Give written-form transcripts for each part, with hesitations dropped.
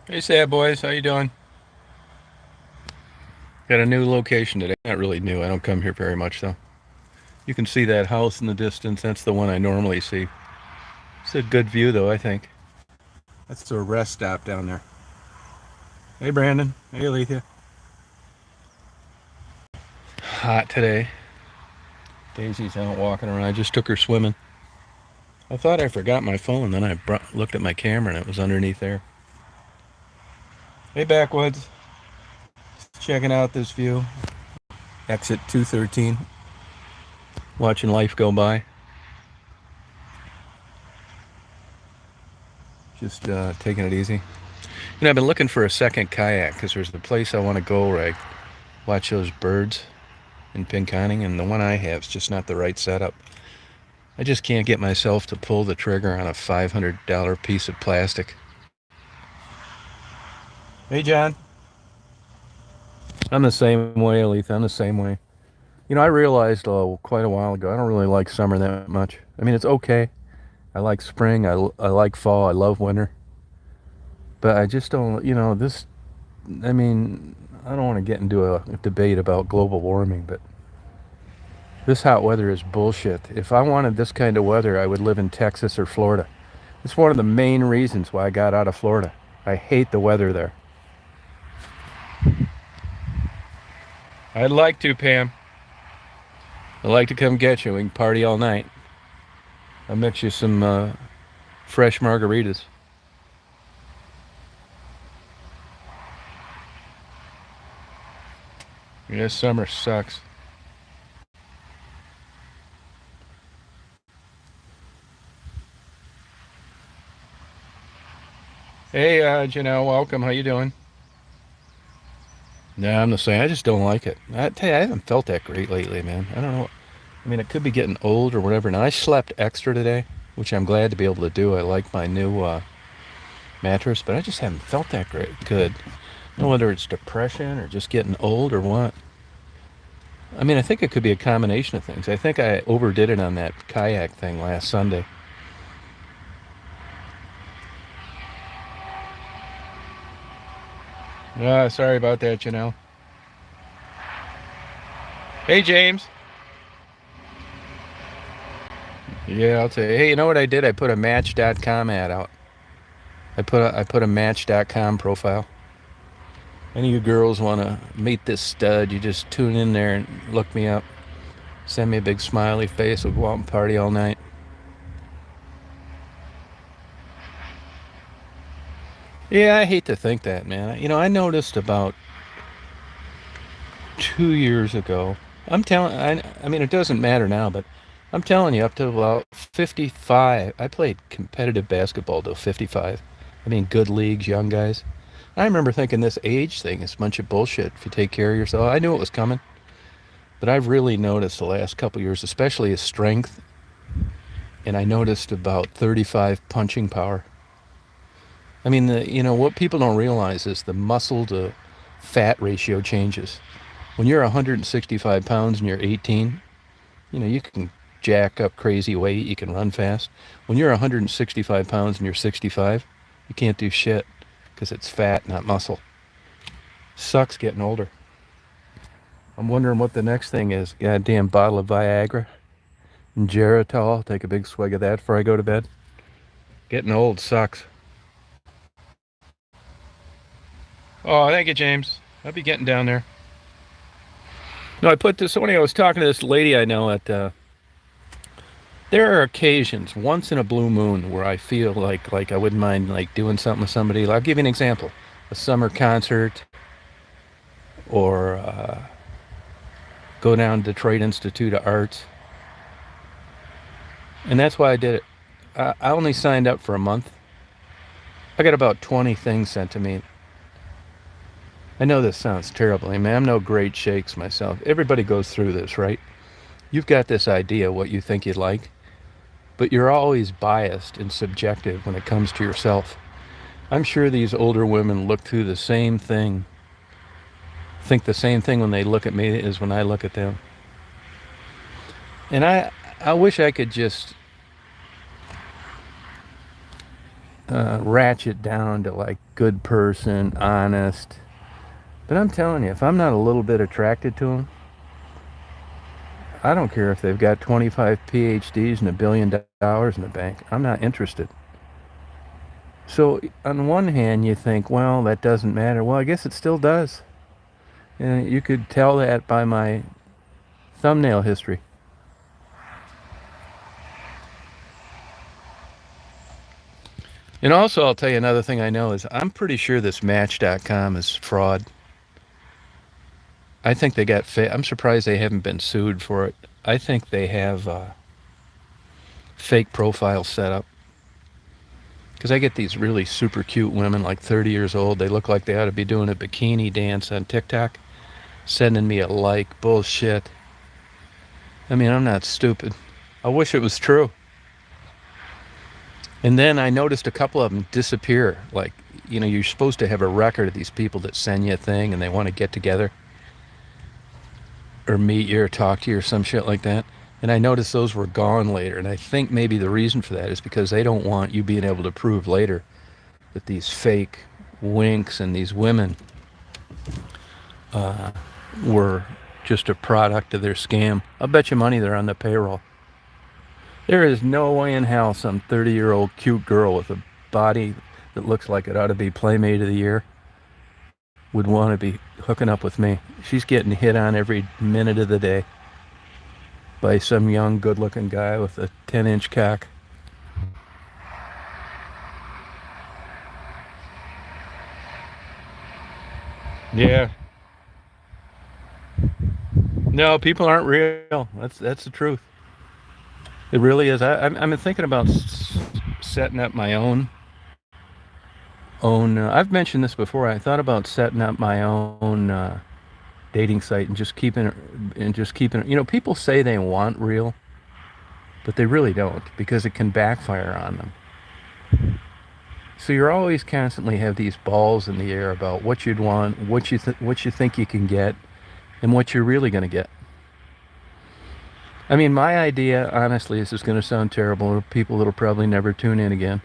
Hey, Sad Boys, how you doing? Got a new location today. Not really new. I don't come here very much, though. You can see that house in the distance. That's the one I normally see. It's a good view, though, I think. That's the rest stop down there. Hey, Brandon. Hey, Alethea. Hot today. Daisy's out walking around. I just took her swimming. I thought I forgot my phone. Then I looked at my camera, and it was underneath there. Hey, Backwoods. Checking out this view. Exit 213. Watching life go by. Just taking it easy. I've been looking for a second kayak because there's a place I want to go where I watch those birds in Pinconning, and the one I have is just not the right setup. I just can't get myself to pull the trigger on a $500 piece of plastic. Hey, John. I'm the same way, Aletha. I'm the same way. I realized quite a while ago I don't really like summer that much. I mean, it's okay. I like spring. I like fall. I love winter. But I just don't, this, I mean, I don't want to get into a debate about global warming, but this hot weather is bullshit. If I wanted this kind of weather, I would live in Texas or Florida. It's one of the main reasons why I got out of Florida. I hate the weather there. I'd like to, Pam. I'd like to come get you. We can party all night. I'll mix you some fresh margaritas. Yeah, summer sucks. Hey, Janelle, welcome. How you doing? Yeah, I'm the same. I just don't like it. I tell you, I haven't felt that great lately, man. I don't know. I mean, it could be getting old or whatever. Now, I slept extra today, which I'm glad to be able to do. I like my new mattress, but I just haven't felt that great. Good. I don't know whether it's depression or just getting old or what. I mean, I think it could be a combination of things. I think I overdid it on that kayak thing last Sunday. Sorry about that, Hey, James. Yeah, I'll tell you. Hey, you know what I did? I put a Match.com ad out. I put a Match.com profile. Any of you girls want to meet this stud, you just tune in there and look me up. Send me a big smiley face. We'll go out and party all night. Yeah, I hate to think that, man. I noticed about 2 years ago. I mean, it doesn't matter now, but I'm telling you, up to about 55, I played competitive basketball till 55. I mean, good leagues, young guys. I remember thinking this age thing is a bunch of bullshit if you take care of yourself. I knew it was coming, but I've really noticed the last couple of years, especially his strength, and I noticed about 35 punching power. I mean, what people don't realize is the muscle to fat ratio changes. When you're 165 pounds and you're 18, you can jack up crazy weight, you can run fast. When you're 165 pounds and you're 65, you can't do shit because it's fat, not muscle. Sucks getting older. I'm wondering what the next thing is. Goddamn bottle of Viagra and Geritol. Take a big swig of that before I go to bed. Getting old sucks. Oh, thank you, James. I'll be getting down there. No, I put this morning. I was talking to this lady I know at. There are occasions, once in a blue moon, where I feel like I wouldn't mind like doing something with somebody. I'll give you an example: a summer concert, or go down to Detroit Institute of Arts, and that's why I did it. I only signed up for a month. I got about 20 things sent to me. I know this sounds terrible. I mean, I'm no great shakes myself. Everybody goes through this, right? You've got this idea what you think you'd like, but you're always biased and subjective when it comes to yourself. I'm sure these older women look through the same thing, think the same thing when they look at me as when I look at them. And I wish I could just ratchet down to like good person, honest. But I'm telling you, if I'm not a little bit attracted to them, I don't care if they've got 25 PhDs and $1 billion in the bank. I'm not interested. So on one hand, you think, well, that doesn't matter. Well, I guess it still does. And you could tell that by my thumbnail history. And also, I'll tell you another thing I know is I'm pretty sure this Match.com is fraud. I think they got I'm surprised they haven't been sued for it. I think they have fake profiles set up. Because I get these really super cute women, like 30 years old. They look like they ought to be doing a bikini dance on TikTok, sending me a like. Bullshit. I mean, I'm not stupid. I wish it was true. And then I noticed a couple of them disappear. Like, you're supposed to have a record of these people that send you a thing and they want to get together or meet you or talk to you or some shit like that. And I noticed those were gone later. And I think maybe the reason for that is because they don't want you being able to prove later that these fake winks and these women were just a product of their scam. I'll bet you money they're on the payroll. There is no way in hell some 30-year-old cute girl with a body that looks like it ought to be Playmate of the Year would want to be hooking up with me. She's getting hit on every minute of the day by some young, good-looking guy with a 10-inch cock. Yeah. No, people aren't real. That's the truth. It really is. I'm thinking about setting up my own. I've mentioned this before. I thought about setting up my own dating site and just keeping it. People say they want real, but they really don't because it can backfire on them. So you're always constantly have these balls in the air about what you'd want, what you think you can get, and what you're really going to get. I mean, my idea, honestly, this is going to sound terrible. People that'll probably never tune in again.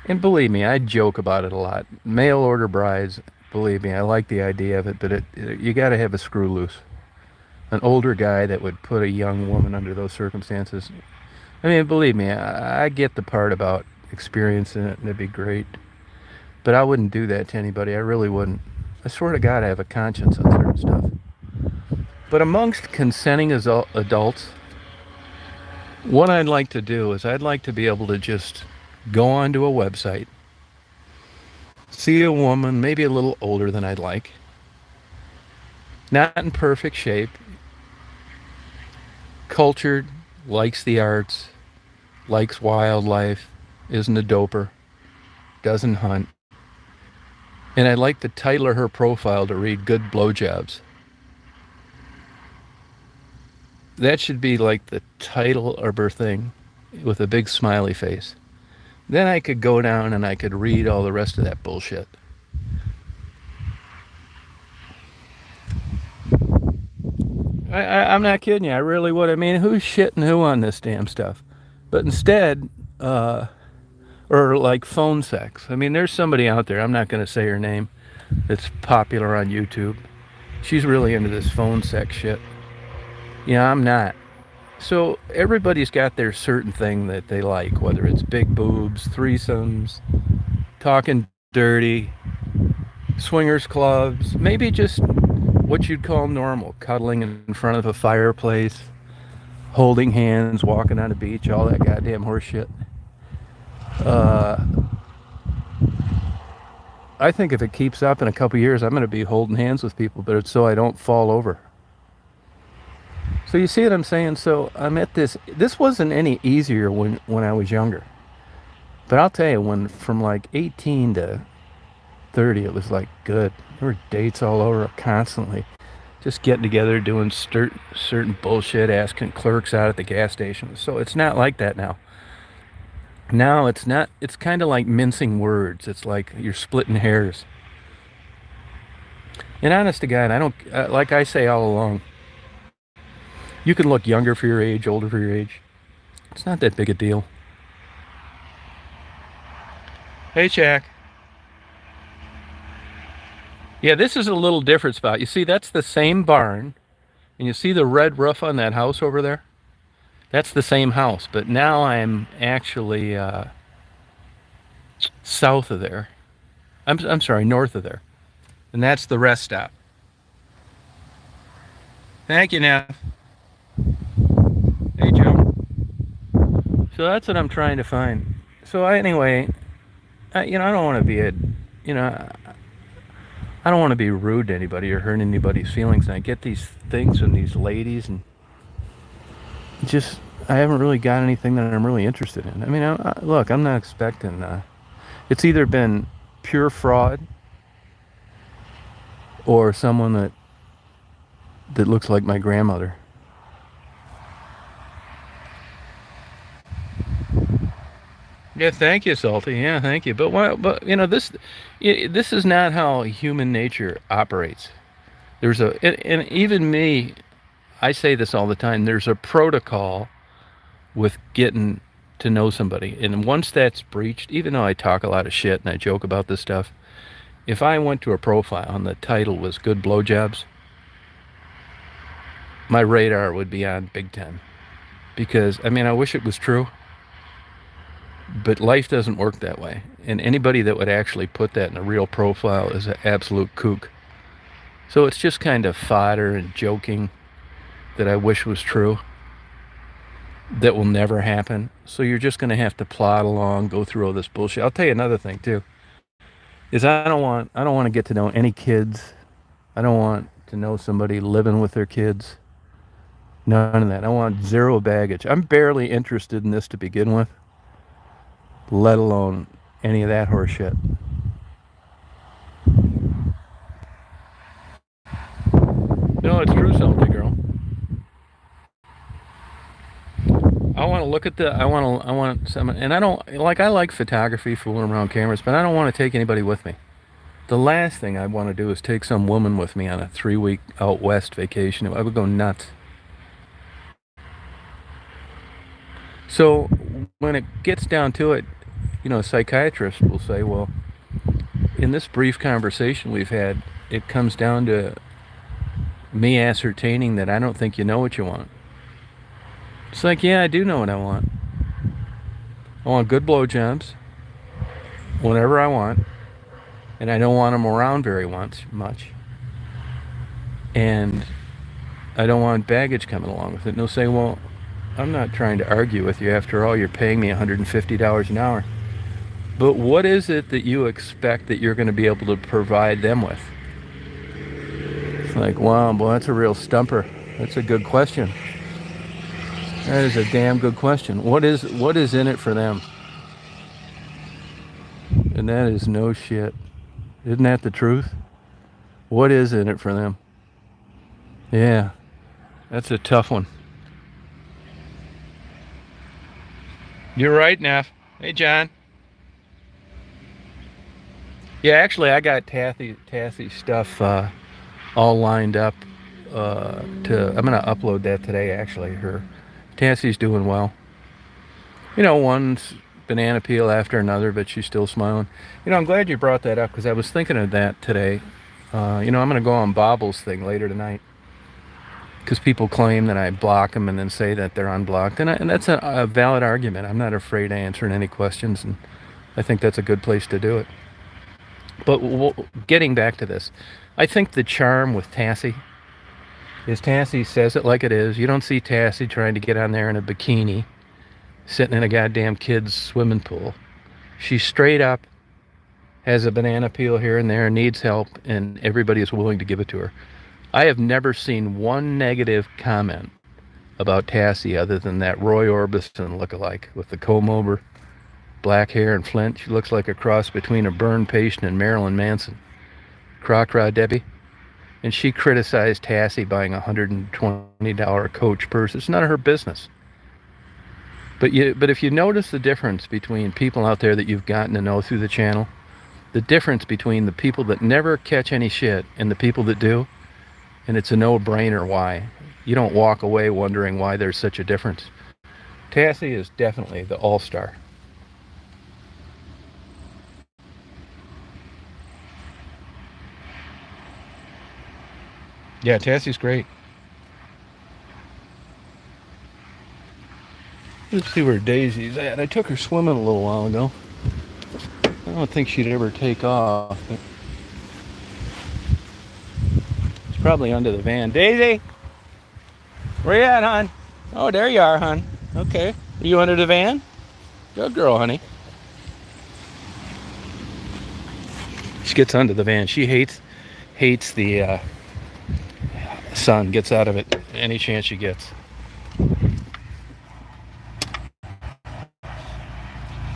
And believe me, I joke about it a lot. Mail order brides, believe me, I like the idea of it, but you got to have a screw loose. An older guy that would put a young woman under those circumstances. I mean, believe me, I get the part about experiencing it, and it'd be great. But I wouldn't do that to anybody. I really wouldn't. I swear to God, I have a conscience on certain stuff. But amongst consenting adults, what I'd like to do is I'd like to be able to just go onto a website, see a woman maybe a little older than I'd like, not in perfect shape, cultured, likes the arts, likes wildlife, isn't a doper, doesn't hunt. And I'd like the title of her profile to read good blowjobs. That should be like the title of her thing with a big smiley face. Then I could go down and I could read all the rest of that bullshit. I'm not kidding you. I really would. I mean, who's shitting who on this damn stuff? But instead, or like phone sex. I mean, there's somebody out there, I'm not going to say her name, that's popular on YouTube. She's really into this phone sex shit. Yeah, I'm not. So everybody's got their certain thing that they like, whether it's big boobs, threesomes, talking dirty, swingers clubs, maybe just what you'd call normal, cuddling in front of a fireplace, holding hands, walking on a beach, all that goddamn horse shit. I think if it keeps up in a couple years, I'm going to be holding hands with people, but it's so I don't fall over. So you see what I'm saying? So I'm at this wasn't any easier when I was younger. But I'll tell you, when from like 18 to 30, it was like good. There were dates all over constantly. Just getting together, doing certain bullshit, asking clerks out at the gas station. So it's not like that now. Now it's not, it's kind of like mincing words. It's like you're splitting hairs. And honest to God, I don't, like I say all along, you can look younger for your age, older for your age. It's not that big a deal. Hey, Jack. Yeah, this is a little different spot. You see, that's the same barn, and you see the red roof on that house over there? That's the same house, but now I'm actually south of there. I'm sorry, north of there. And that's the rest stop. Thank you, Neff. Hey, Joe. So that's what I'm trying to find. So anyway, I don't want to be you know, I don't want to be rude to anybody or hurt anybody's feelings. And I get these things from these ladies, and just I haven't really got anything that I'm really interested in. I mean, look, I'm not expecting. It's either been pure fraud or someone that looks like my grandmother. Yeah, thank you, Salty. Yeah, thank you. But why? But this is not how human nature operates. And even me, I say this all the time. There's a protocol with getting to know somebody, and once that's breached, even though I talk a lot of shit and I joke about this stuff, if I went to a profile and the title was "Good Blowjobs," my radar would be on big time. Because I mean, I wish it was true, but life doesn't work that way. And anybody that would actually put that in a real profile is an absolute kook. So it's just kind of fodder and joking that I wish was true. That will never happen. So you're just going to have to plod along, go through all this bullshit. I'll tell you another thing too. Is I don't want to get to know any kids. I don't want to know somebody living with their kids. None of that. I want zero baggage. I'm barely interested in this to begin with, let alone any of that horse shit. No, it's true, Salty Girl. I want to look at I want some, and I don't, like, I like photography, fooling around cameras, but I don't want to take anybody with me. The last thing I want to do is take some woman with me on a 3-week out west vacation. I would go nuts. So when it gets down to it, a psychiatrist will say, well, in this brief conversation we've had, it comes down to me ascertaining that I don't think you know what you want. It's like, yeah, I do know what I want. I want good blowjobs whenever I want, and I don't want them around very much. And I don't want baggage coming along with it. And they'll say, well, I'm not trying to argue with you. After all, you're paying me $150 an hour. But what is it that you expect that you're going to be able to provide them with? It's like, wow, boy, that's a real stumper. That's a good question. That is a damn good question. What is in it for them? And that is no shit. Isn't that the truth? What is in it for them? Yeah, that's a tough one. You're right, Neff. Hey, John. Yeah, actually, I got Tassy's stuff all lined up. I'm gonna upload that today. Actually, Tassy's doing well. One's banana peel after another, but she's still smiling. I'm glad you brought that up because I was thinking of that today. I'm gonna go on Bobble's thing later tonight because people claim that I block them and then say that they're unblocked, and that's a valid argument. I'm not afraid of answering any questions, and I think that's a good place to do it. But getting back to this, I think the charm with Tassie is Tassie says it like it is. You don't see Tassie trying to get on there in a bikini, sitting in a goddamn kid's swimming pool. She straight up has a banana peel here and there, needs help, and everybody is willing to give it to her. I have never seen one negative comment about Tassie other than that Roy Orbison look-alike with the comb-over, black hair and flint. She looks like a cross between a burn patient and Marilyn Manson. Croc Rod Debbie. And she criticized Tassie buying a $120 Coach purse. It's none of her business. But if you notice the difference between people out there that you've gotten to know through the channel, the difference between the people that never catch any shit and the people that do, and it's a no-brainer why. You don't walk away wondering why there's such a difference. Tassie is definitely the all-star. Yeah, Tassie's great. Let's see where Daisy's at. I took her swimming a little while ago. I don't think she'd ever take off, but she's probably under the van. Daisy, where you at, hon? Oh, there you are, hon. Okay. Are you under the van? Good girl, honey. She gets under the van. She hates the sun. Gets out of it any chance she gets.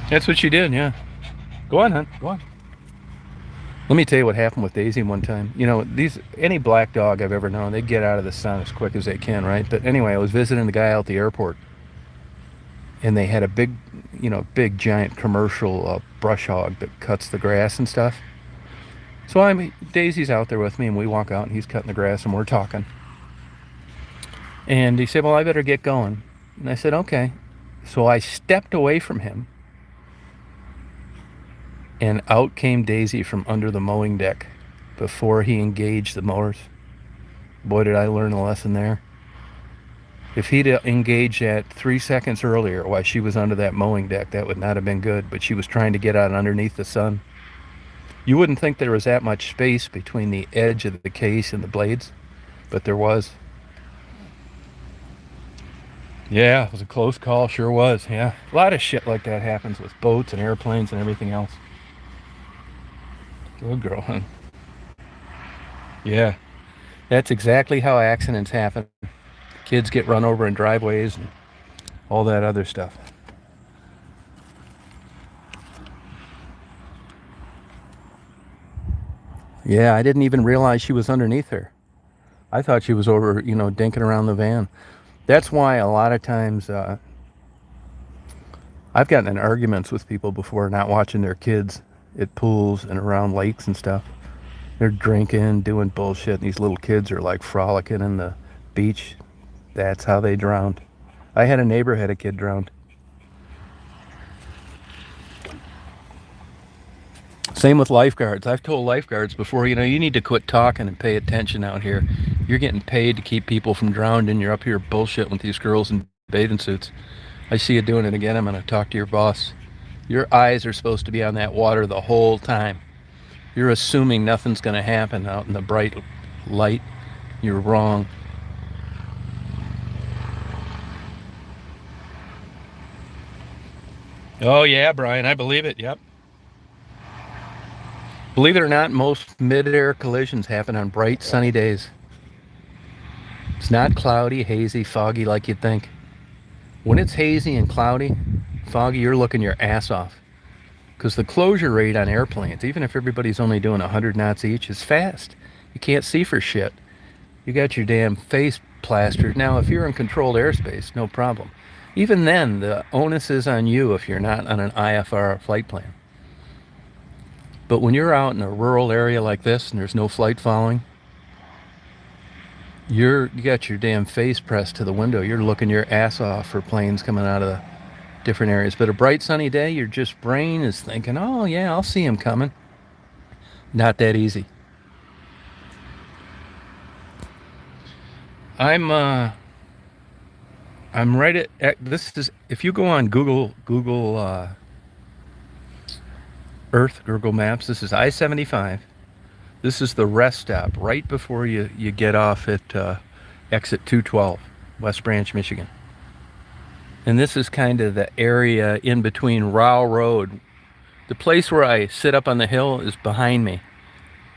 That's what she did, yeah. Go on, hon. Go on. Let me tell you what happened with Daisy one time. You know, any black dog I've ever known, they get out of the sun as quick as they can, right? But anyway, I was visiting the guy out at the airport, and they had a big giant commercial brush hog that cuts the grass and stuff. So Daisy's out there with me, and we walk out, and he's cutting the grass, and we're talking. And he said, "Well, I better get going." And I said, "Okay." So I stepped away from him, and out came Daisy from under the mowing deck before he engaged the mowers. Boy, did I learn a lesson there. If he'd engaged that 3 seconds earlier while she was under that mowing deck, that would not have been good. But she was trying to get out underneath the sun. You wouldn't think there was that much space between the edge of the case and the blades, but there was. Yeah, it was a close call, sure was, yeah. A lot of shit like that happens with boats and airplanes and everything else. Good girl, huh? Yeah, that's exactly how accidents happen. Kids get run over in driveways and all that other stuff. Yeah, I didn't even realize she was underneath her. I thought she was over, dinking around the van. That's why a lot of times I've gotten in arguments with people before not watching their kids at pools and around lakes and stuff. They're drinking, doing bullshit, and these little kids are like frolicking in the beach. That's how they drowned. I had a neighbor had a kid drowned. Same with lifeguards. I've told lifeguards before, you need to quit talking and pay attention out here. You're getting paid to keep people from drowning. You're up here bullshitting with these girls in bathing suits. I see you doing it again. I'm going to talk to your boss. Your eyes are supposed to be on that water the whole time. You're assuming nothing's going to happen out in the bright light. You're wrong. Oh, yeah, Brian, I believe it. Yep. Believe it or not, most mid-air collisions happen on bright, sunny days. It's not cloudy, hazy, foggy like you'd think. When it's hazy and cloudy, foggy, you're looking your ass off. Because the closure rate on airplanes, even if everybody's only doing 100 knots each, is fast. You can't see for shit. You got your damn face plastered. Now, if you're in controlled airspace, no problem. Even then, the onus is on you if you're not on an IFR flight plan. But when you're out in a rural area like this and there's no flight following, you got your damn face pressed to the window. You're looking your ass off for planes coming out of the different areas. But a bright sunny day, your just brain is thinking, oh yeah, I'll see him coming. Not that easy. I'm right at this is if you go on Google Earth, Google Maps, this is I-75. This is the rest stop right before you get off at exit 212, West Branch, Michigan. And this is kind of the area in between Rowell Road. The place where I sit up on the hill is behind me.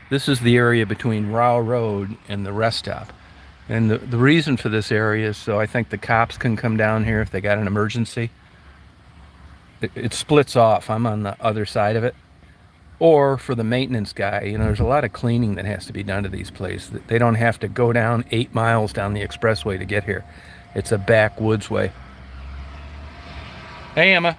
This is the area between Rowell Road and the rest stop. And the reason for this area is so I think the cops can come down here if they got an emergency. It splits off. I'm on the other side of it. Or for the maintenance guy, there's a lot of cleaning that has to be done to these places. They don't have to go down 8 miles down the expressway to get here. It's a backwoods way. Hey, Emma.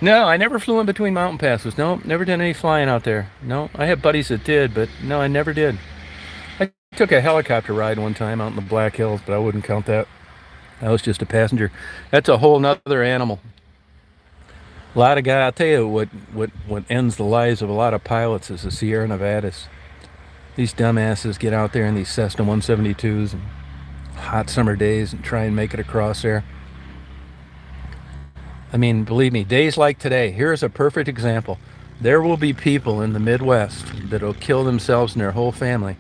No, I never flew in between mountain passes. No, never did any flying out there. No, I have buddies that did, but no, I never did. I took a helicopter ride one time out in the Black Hills, but I wouldn't count that. I was just a passenger. That's a whole nother animal. A lot of guys, I'll tell you what ends the lives of a lot of pilots is the Sierra Nevadas. These dumbasses get out there in these Cessna 172s and hot summer days and try and make it across there. I mean, believe me, days like today, here's a perfect example. There will be people in the Midwest that'll kill themselves and their whole family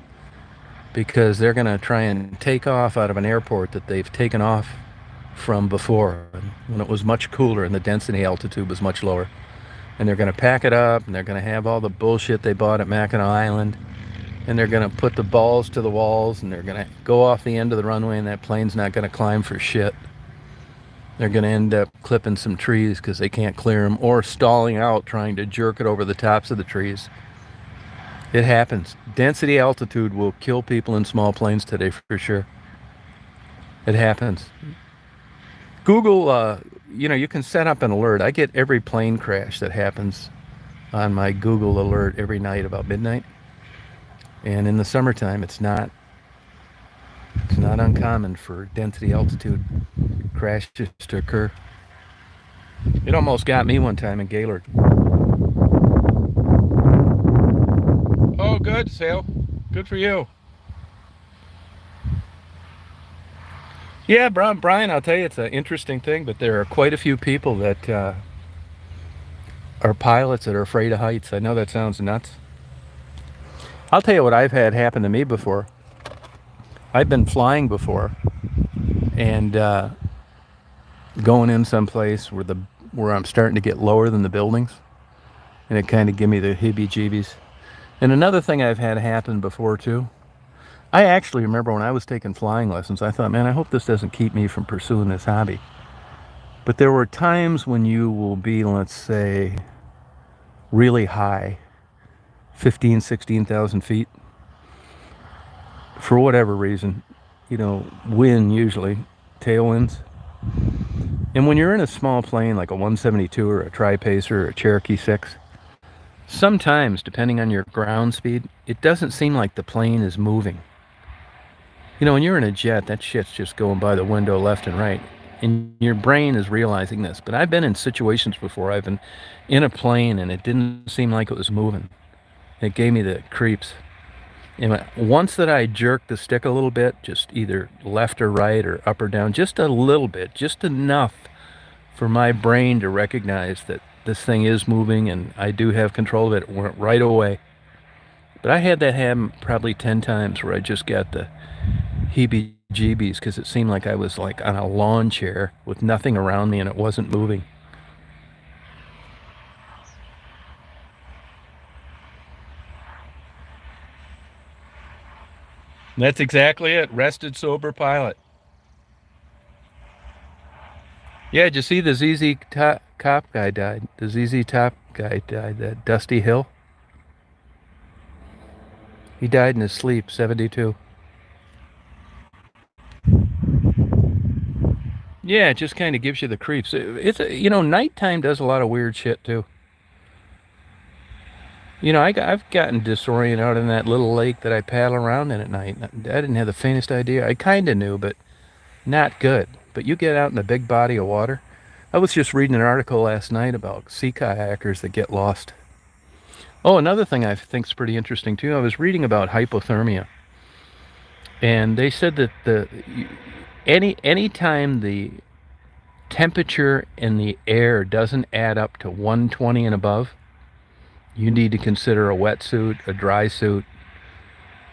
because they're going to try and take off out of an airport that they've taken off from before when it was much cooler and the density altitude was much lower. And they're going to pack it up and they're going to have all the bullshit they bought at Mackinac Island. And they're going to put the balls to the walls and they're going to go off the end of the runway and that plane's not going to climb for shit. They're going to end up clipping some trees because they can't clear them or stalling out trying to jerk it over the tops of the trees. It happens. Density altitude will kill people in small planes today for sure. It happens. Google, you can set up an alert. I get every plane crash that happens on my Google alert every night about midnight. And in the summertime, it's not uncommon for density altitude crashes to occur. It almost got me one time in Gaylord. Oh, good, Sale. Good for you. Yeah, Brian, I'll tell you, it's an interesting thing, but there are quite a few people that are pilots that are afraid of heights. I know that sounds nuts. I'll tell you what I've had happen to me before. I've been flying before and going in someplace where I'm starting to get lower than the buildings, and it kind of give me the heebie-jeebies. And another thing I've had happen before too, I actually remember when I was taking flying lessons, I thought, man, I hope this doesn't keep me from pursuing this hobby. But there were times when you will be, let's say, really high, 15, 16,000 feet, for whatever reason, wind usually, tailwinds. And when you're in a small plane like a 172 or a Tri-Pacer or a Cherokee 6, sometimes, depending on your ground speed, it doesn't seem like the plane is moving. When you're in a jet, that shit's just going by the window left and right. And your brain is realizing this. But I've been in situations before. I've been in a plane and it didn't seem like it was moving. It gave me the creeps. And once that I jerked the stick a little bit, just either left or right or up or down, just a little bit, just enough for my brain to recognize that this thing is moving and I do have control of it. It went right away. But I had that happen probably 10 times where I just got the heebie-jeebies because it seemed like I was like on a lawn chair with nothing around me and it wasn't moving. That's exactly it. Rested, sober pilot. Yeah, did you see the ZZ Top guy died? The ZZ Top guy died, that Dusty Hill. He died in his sleep, 72. Yeah, it just kind of gives you the creeps. It's nighttime does a lot of weird shit too. I've gotten disoriented out in that little lake that I paddle around in at night. I didn't have the faintest idea. I kind of knew, but not good. But you get out in a big body of water. I was just reading an article last night about sea kayakers that get lost. Oh, another thing I think is pretty interesting too. I was reading about hypothermia, and they said that any time the temperature in the air doesn't add up to 120 and above, you need to consider a wetsuit, a dry suit,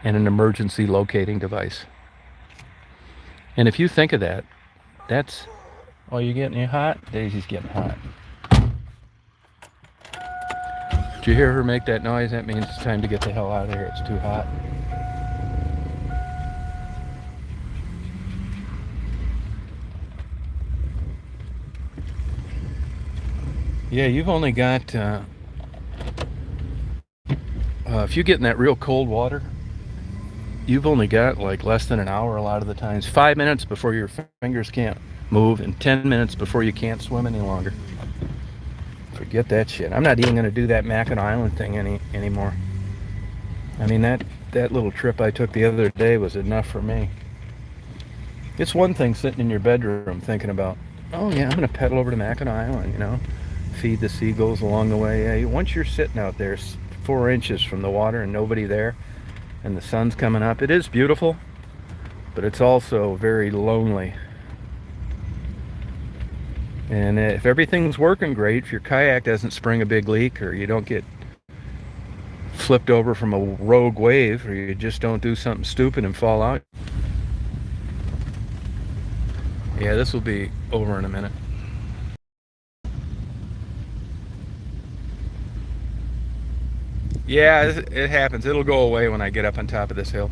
and an emergency locating device. And if you think of that, that's... Oh, you getting hot? Daisy's getting hot. Did you hear her make that noise? That means it's time to get the hell out of here. It's too hot. Yeah, you've only got... if you get in that real cold water, you've only got like less than an hour a lot of the times. 5 minutes before your fingers can't move and 10 minutes before you can't swim any longer. Forget that shit. I'm not even going to do that Mackinac Island thing anymore. I mean, that little trip I took the other day was enough for me. It's one thing sitting in your bedroom thinking about, oh yeah, I'm going to pedal over to Mackinac Island, feed the seagulls along the way. Yeah, once you're sitting out there 4 inches from the water and nobody there, and the sun's coming up. It is beautiful, but it's also very lonely. And if everything's working great, if your kayak doesn't spring a big leak, or you don't get flipped over from a rogue wave, or you just don't do something stupid and fall out. Yeah, this will be over in a minute. Yeah, it happens. It'll go away when I get up on top of this hill.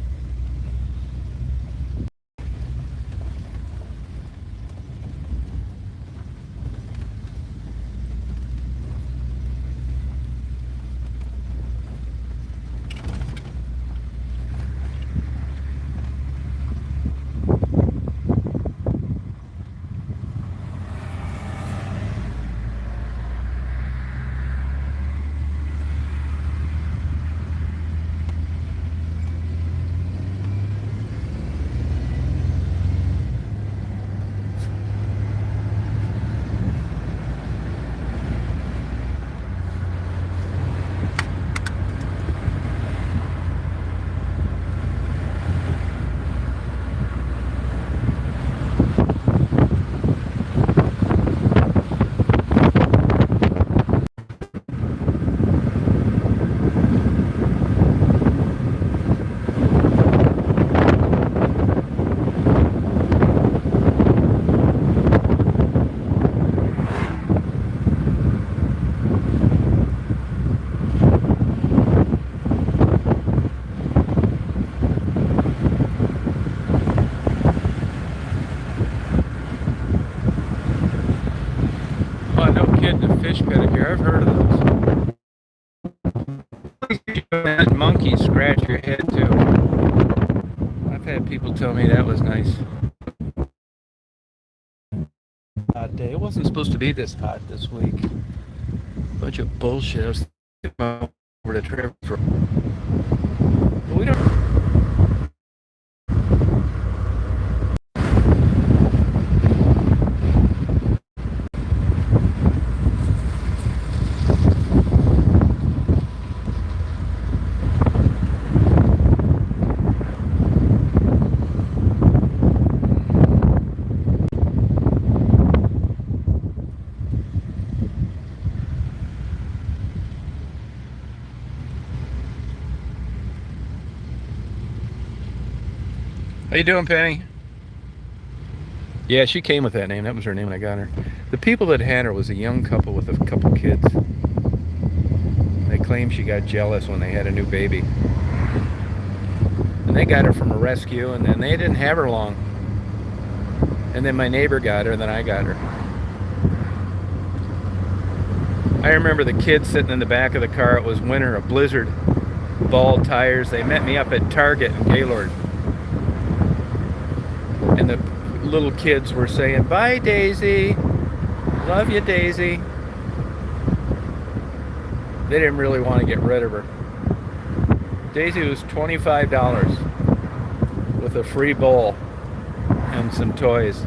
Oh, no kidding, a fish pedicure. I've heard of those. Monkeys scratch your head too. I've had people tell me that was nice. Hot day. It wasn't supposed to be this hot this week. Bunch of bullshit. I was thinking over to Trevor. But we don't. How you doing, Penny? Yeah, she came with that name. That was her name when I got her. The people that had her was a young couple with a couple kids. They claim she got jealous when they had a new baby. And they got her from a rescue, and then they didn't have her long. And then my neighbor got her, and then I got her. I remember the kids sitting in the back of the car. It was winter, a blizzard, bald tires. They met me up at Target in Gaylord. And the little kids were saying, "Bye, Daisy. Love you, Daisy." They didn't really want to get rid of her. Daisy was $25 with a free bowl and some toys.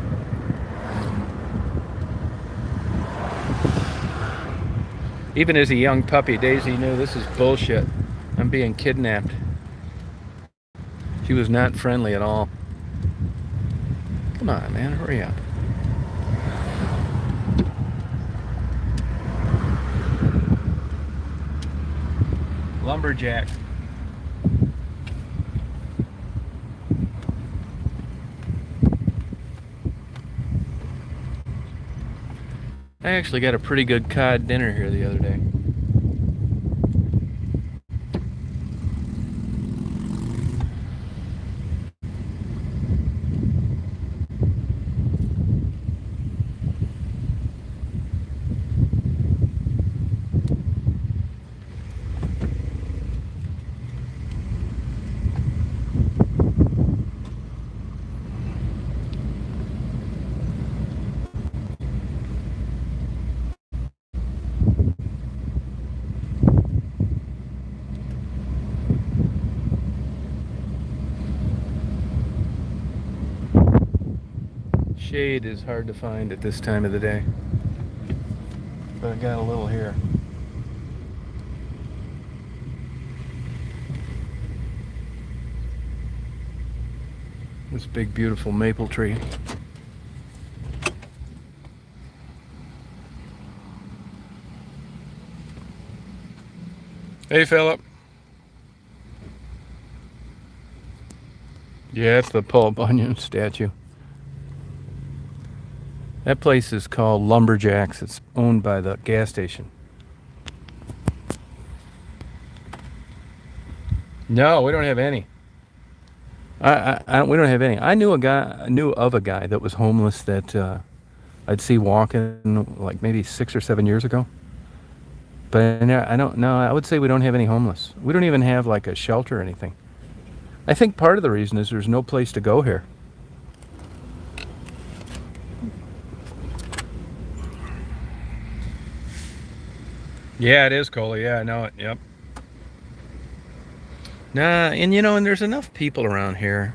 Even as a young puppy, Daisy knew this is bullshit. I'm being kidnapped. She was not friendly at all. Come on, man, hurry up. Lumberjack. I actually got a pretty good cod dinner here the other day. Shade is hard to find at this time of the day, but I got a little here. This big, beautiful maple tree. Hey, Philip. Yeah, it's the Paul Bunyan statue. That place is called Lumberjacks. It's owned by the gas station. No, we don't have any. We don't have any. I knew of a guy that was homeless that I'd see walking like maybe 6 or 7 years ago. But I don't know. I would say we don't have any homeless. We don't even have like a shelter or anything. I think part of the reason is there's no place to go here. Yeah, it is, Coley. Yeah, I know it. Yep. Nah, and there's enough people around here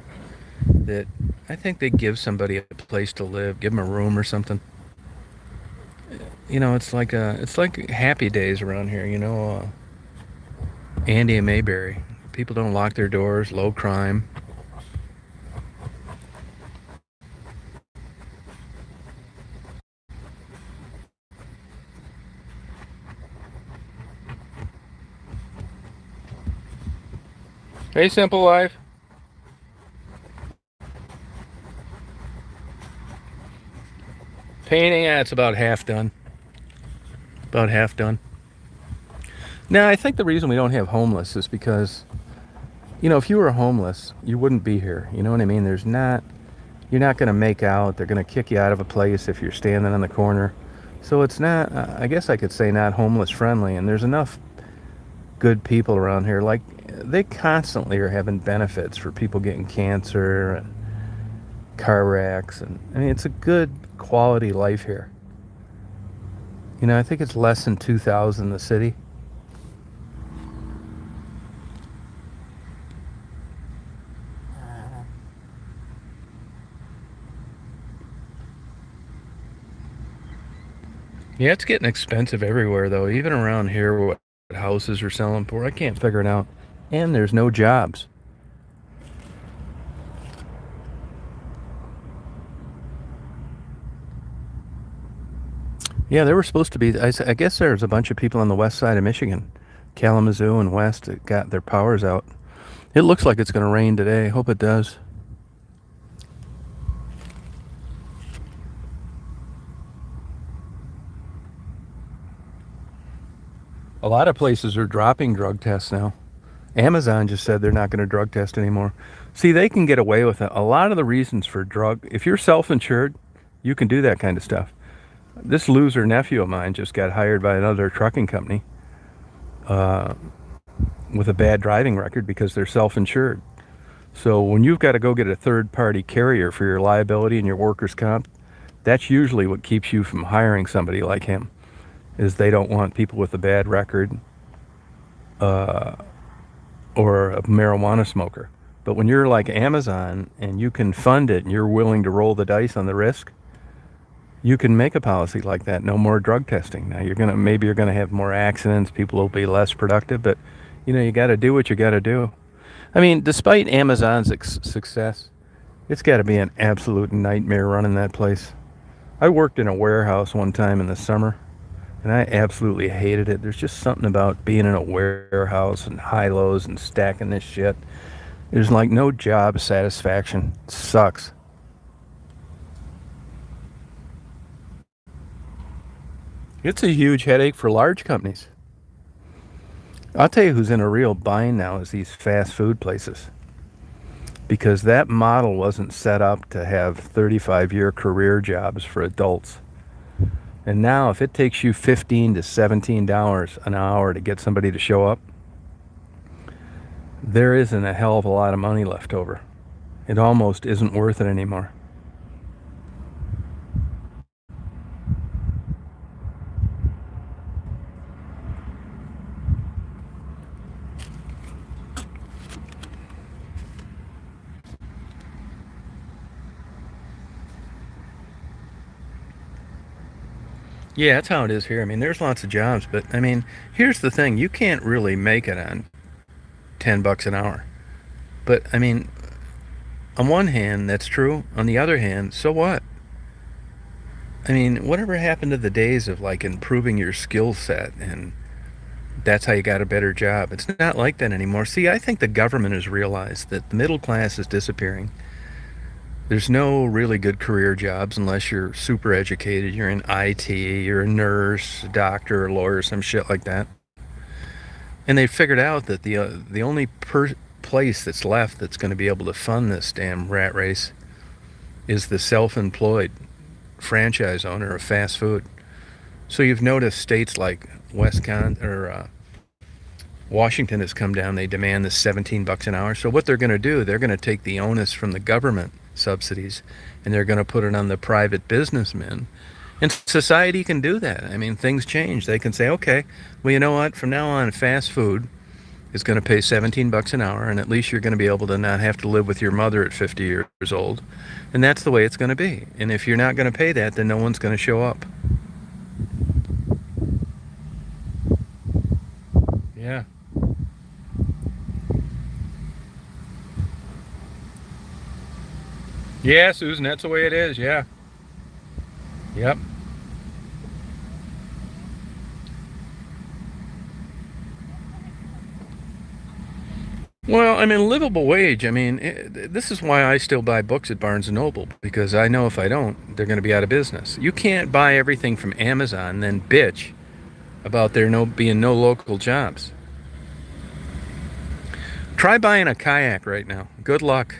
that I think they give somebody a place to live, give them a room or something. It's like happy days around here. Andy and Mayberry. People don't lock their doors. Low crime. Hey, Simple Life. Painting, it's about half done. About half done. Now, I think the reason we don't have homeless is because, if you were homeless, you wouldn't be here. You know what I mean? You're not going to make out. They're going to kick you out of a place if you're standing on the corner. So it's not, I guess I could say, not homeless friendly. And there's enough good people around here. Like, they constantly are having benefits for people getting cancer and car wrecks. And I mean, it's a good quality life here. I think it's less than 2,000 in the city. Yeah, it's getting expensive everywhere, though. Even around here, what houses are selling for, I can't figure it out. And there's no jobs. Yeah, there were supposed to be. I guess there's a bunch of people on the west side of Michigan, Kalamazoo and west, that got their powers out. It looks like it's going to rain today. Hope it does. A lot of places are dropping drug tests now. Amazon just said they're not going to drug test anymore. See, they can get away with it. A lot of the reasons for if you're self-insured, you can do that kind of stuff. This loser nephew of mine just got hired by another trucking company with a bad driving record because they're self-insured. So when you've got to go get a third-party carrier for your liability and your workers' comp, that's usually what keeps you from hiring somebody like him, is they don't want people with a bad record or a marijuana smoker. But when you're like Amazon and you can fund it and you're willing to roll the dice on the risk, you can make a policy like that. No more drug testing. Now maybe you're gonna have more accidents. People will be less productive, but you got to do what you got to do. I mean, despite Amazon's success, it's got to be an absolute nightmare running that place. I worked in a warehouse one time in the summer, and I absolutely hated it. There's just something about being in a warehouse and high lows and stacking this shit. There's like no job satisfaction. It sucks. It's a huge headache for large companies. I'll tell you who's in a real bind now is these fast food places. Because that model wasn't set up to have 35-year career jobs for adults. And now if it takes you $15 to $17 an hour to get somebody to show up, there isn't a hell of a lot of money left over. It almost isn't worth it anymore. Yeah, that's how it is here. I mean, there's lots of jobs, but I mean, here's the thing: you can't really make it on $10 an hour. But I mean, On one hand, that's true. On the other hand, so what? I mean, whatever happened to the days of like improving your skill set and that's how you got a better job? It's not like that anymore. See, I think the government has realized that the middle class is disappearing. There's no really good career jobs unless you're super educated. You're in IT, you're a nurse, a doctor, a lawyer, some shit like that. And they figured out that the only place that's left that's going to be able to fund this damn rat race is the self-employed franchise owner of fast food. So you've noticed states like Wisconsin or Washington has come down. They demand this 17 bucks an hour. So what they're going to do, they're going to take the onus from the government subsidies and they're going to put it on the private businessmen. And society can do that. I mean, things change. They can say, okay, well, you know what? From now on, fast food is going to pay 17 bucks an hour, and at least you're going to be able to not have to live with your mother at 50 years old. And that's the way it's going to be. And if you're not going to pay that, then no one's going to show up. Yeah. Yeah, Susan, that's the way it is. Yeah. Yep. Well, I mean, livable wage. I mean, this is why I still buy books at Barnes and Noble because I know if I don't, they're going to be out of business. You can't buy everything from Amazon, then bitch about there no being no local jobs. Try buying a kayak right now. Good luck.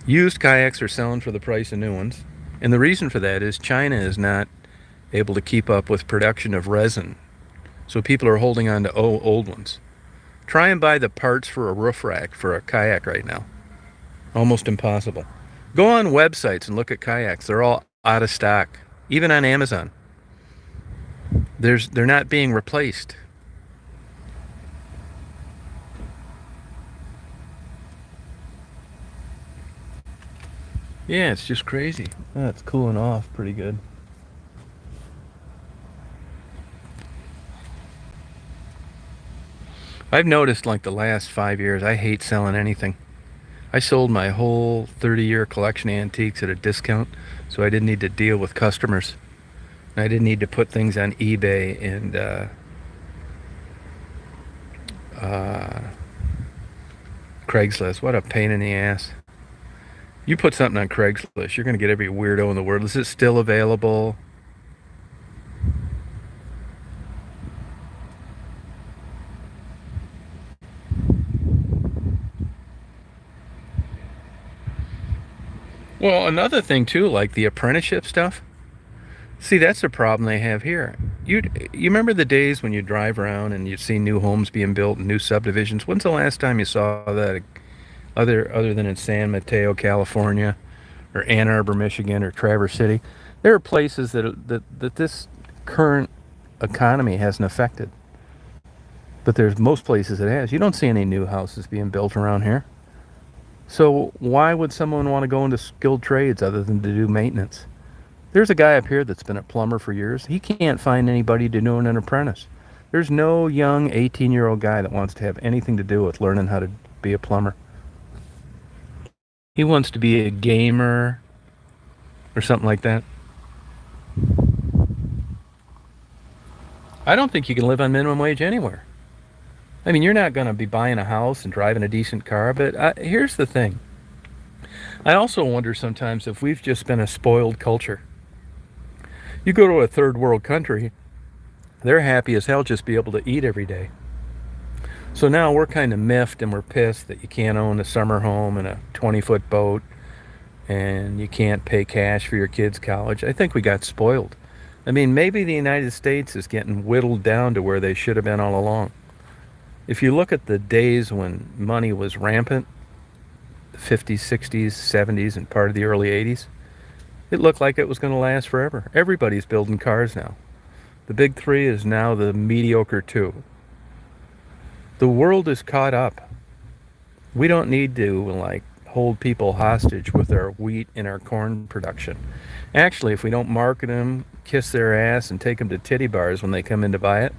Used kayaks are selling for the price of new ones, and the reason for that is China is not able to keep up with production of resin, so people are holding on to old ones. Try and buy the parts for a roof rack for a kayak right now. Almost impossible. Go on websites and look at kayaks. They're all out of stock. Even on Amazon. They're not being replaced. Yeah, it's just crazy. Oh, it's cooling off pretty good. I've noticed like the last 5 years, I hate selling anything. I sold my whole 30-year collection of antiques at a discount, so I didn't need to deal with customers. I didn't need to put things on eBay and uh, Craigslist. What a pain in the ass. You put something on Craigslist, you're going to get every weirdo in the world. Is it still available? Well, another thing too, like the apprenticeship stuff. See, that's the problem they have here. You remember the days when you drive around and you see new homes being built and new subdivisions? When's the last time you saw that other than in San Mateo, California, or Ann Arbor, Michigan, or Traverse City? There are places that this current economy hasn't affected, but there's most places it has. You don't see any new houses being built around here. So why would someone want to go into skilled trades other than to do maintenance? There's a guy up here that's been a plumber for years. He can't find anybody to do an apprentice. There's no young 18-year-old guy that wants to have anything to do with learning how to be a plumber. He wants to be a gamer or something like that. I don't think you can live on minimum wage anywhere. I mean, you're not going to be buying a house and driving a decent car, but here's the thing. I also wonder sometimes if we've just been a spoiled culture. You go to a third world country, they're happy as hell just be able to eat every day. So now we're kind of miffed and we're pissed that you can't own a summer home and a 20-foot boat and you can't pay cash for your kids' college. I think we got spoiled. I mean, maybe the United States is getting whittled down to where they should have been all along. If you look at the days when money was rampant, the 50s, 60s, 70s, and part of the early 80s, it looked like it was going to last forever. Everybody's building cars now. The big three is now the mediocre two. The world is caught up. We don't need to like hold people hostage with our wheat and our corn production. Actually, if we don't market them, kiss their ass, and take them to titty bars when they come in to buy it,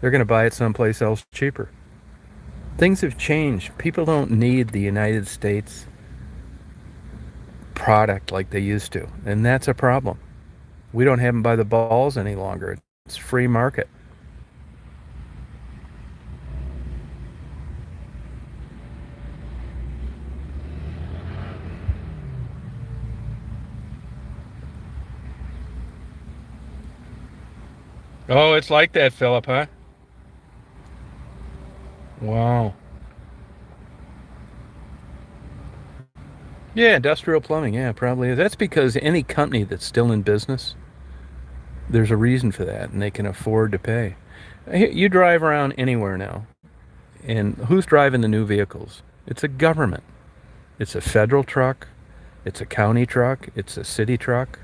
they're going to buy it someplace else cheaper. Things have changed. People don't need the United States product like they used to, and that's a problem. We don't have them by the balls any longer. It's free market. Oh, it's like that, Philip, huh? Wow. Yeah, industrial plumbing. Yeah, probably. That's because any company that's still in business, there's a reason for that, and they can afford to pay. You drive around anywhere now, and who's driving the new vehicles? It's a government. It's a federal truck. It's a county truck. It's a city truck.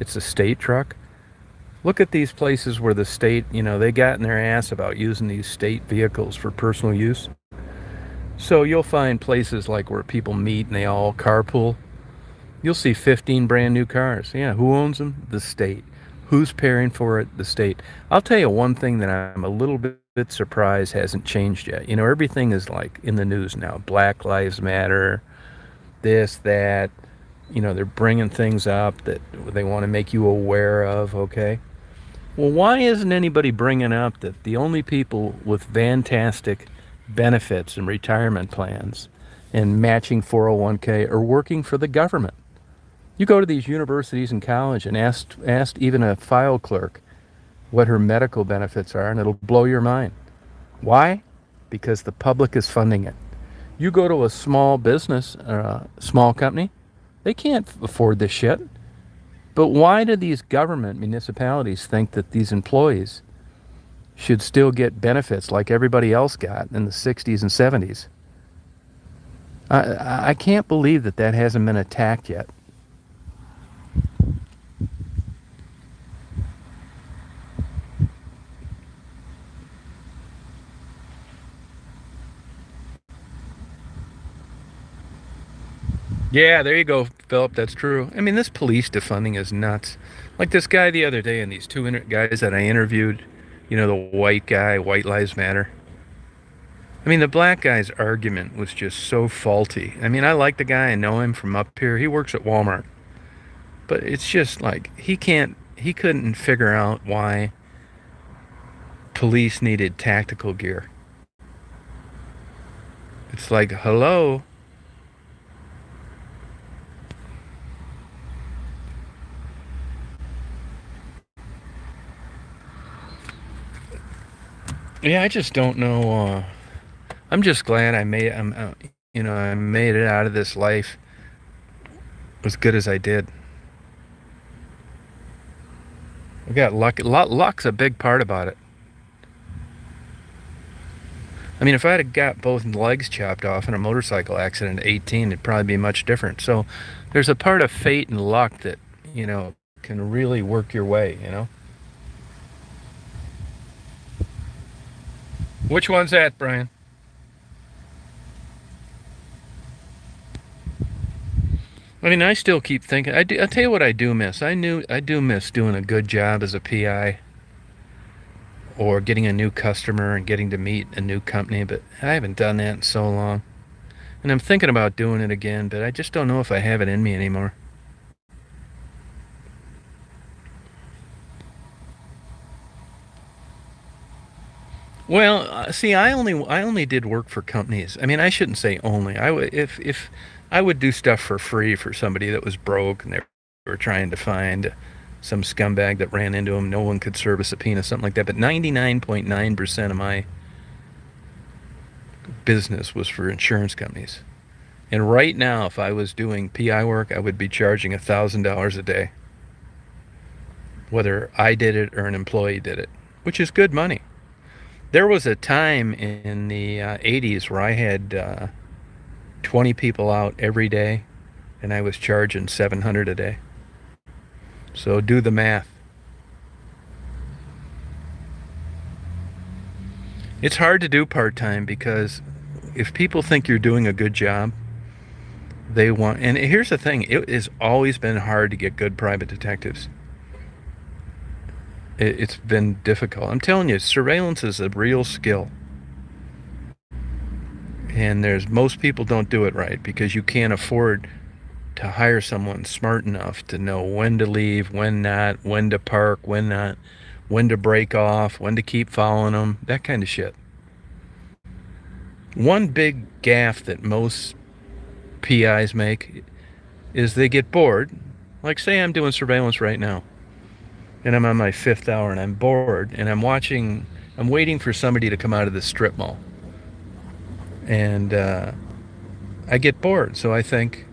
It's a state truck. Look at these places where the state, they got in their ass about using these state vehicles for personal use. So you'll find places like where people meet and they all carpool. You'll see 15 brand new cars. Yeah, who owns them? The state. Who's paying for it? The state. I'll tell you one thing that I'm a little bit surprised hasn't changed yet. Everything is like in the news now. Black Lives Matter, this, that. They're bringing things up that they want to make you aware of, okay? Well, why isn't anybody bringing up that the only people with fantastic benefits and retirement plans and matching 401k are working for the government? You go to these universities and college and ask even a file clerk what her medical benefits are, and it'll blow your mind. Why? Because the public is funding it. You go to a small business, small company, they can't afford this shit. But why do these government municipalities think that these employees should still get benefits like everybody else got in the 60s and 70s? I can't believe that hasn't been attacked yet. Yeah, there you go, Philip. That's true. I mean, this police defunding is nuts. Like this guy the other day, and these two guys that I interviewed, the white guy, White Lives Matter. I mean, the black guy's argument was just so faulty. I mean, I like the guy. I know him from up here. He works at Walmart. But it's just like, he couldn't figure out why police needed tactical gear. It's like, hello? Yeah, I just don't know. I'm just glad I made I made it out of this life as good as I did. I got luck. Luck's a big part about it. I mean, if I'd have got both legs chopped off in a motorcycle accident at 18, it'd probably be much different. So there's a part of fate and luck that, can really work your way. Which one's that, Brian? I mean, I still keep thinking. I'll tell you what I do miss. I do miss doing a good job as a PI, or getting a new customer and getting to meet a new company. But I haven't done that in so long, and I'm thinking about doing it again. But I just don't know if I have it in me anymore. Well, see, I only did work for companies. I mean, I shouldn't say only. I would if I would do stuff for free for somebody that was broke and they were trying to find some scumbag that ran into them. No one could serve a subpoena, something like that. But 99.9% of my business was for insurance companies. And right now, if I was doing PI work, I would be charging $1,000 a day, whether I did it or an employee did it, which is good money. There was a time in the 80s where I had 20 people out every day, and I was charging $700 a day. So do the math. It's hard to do part-time because if people think you're doing a good job, they want. And here's the thing: it has always been hard to get good private detectives. It's been difficult. I'm telling you, surveillance is a real skill. And most people don't do it right because you can't afford to hire someone smart enough to know when to leave, when not, when to park, when not, when to break off, when to keep following them, that kind of shit. One big gaffe that most PIs make is they get bored. Like, say I'm doing surveillance right now, and I'm on my 5th hour, and I'm bored, and I'm waiting for somebody to come out of the strip mall. And I get bored, so I think,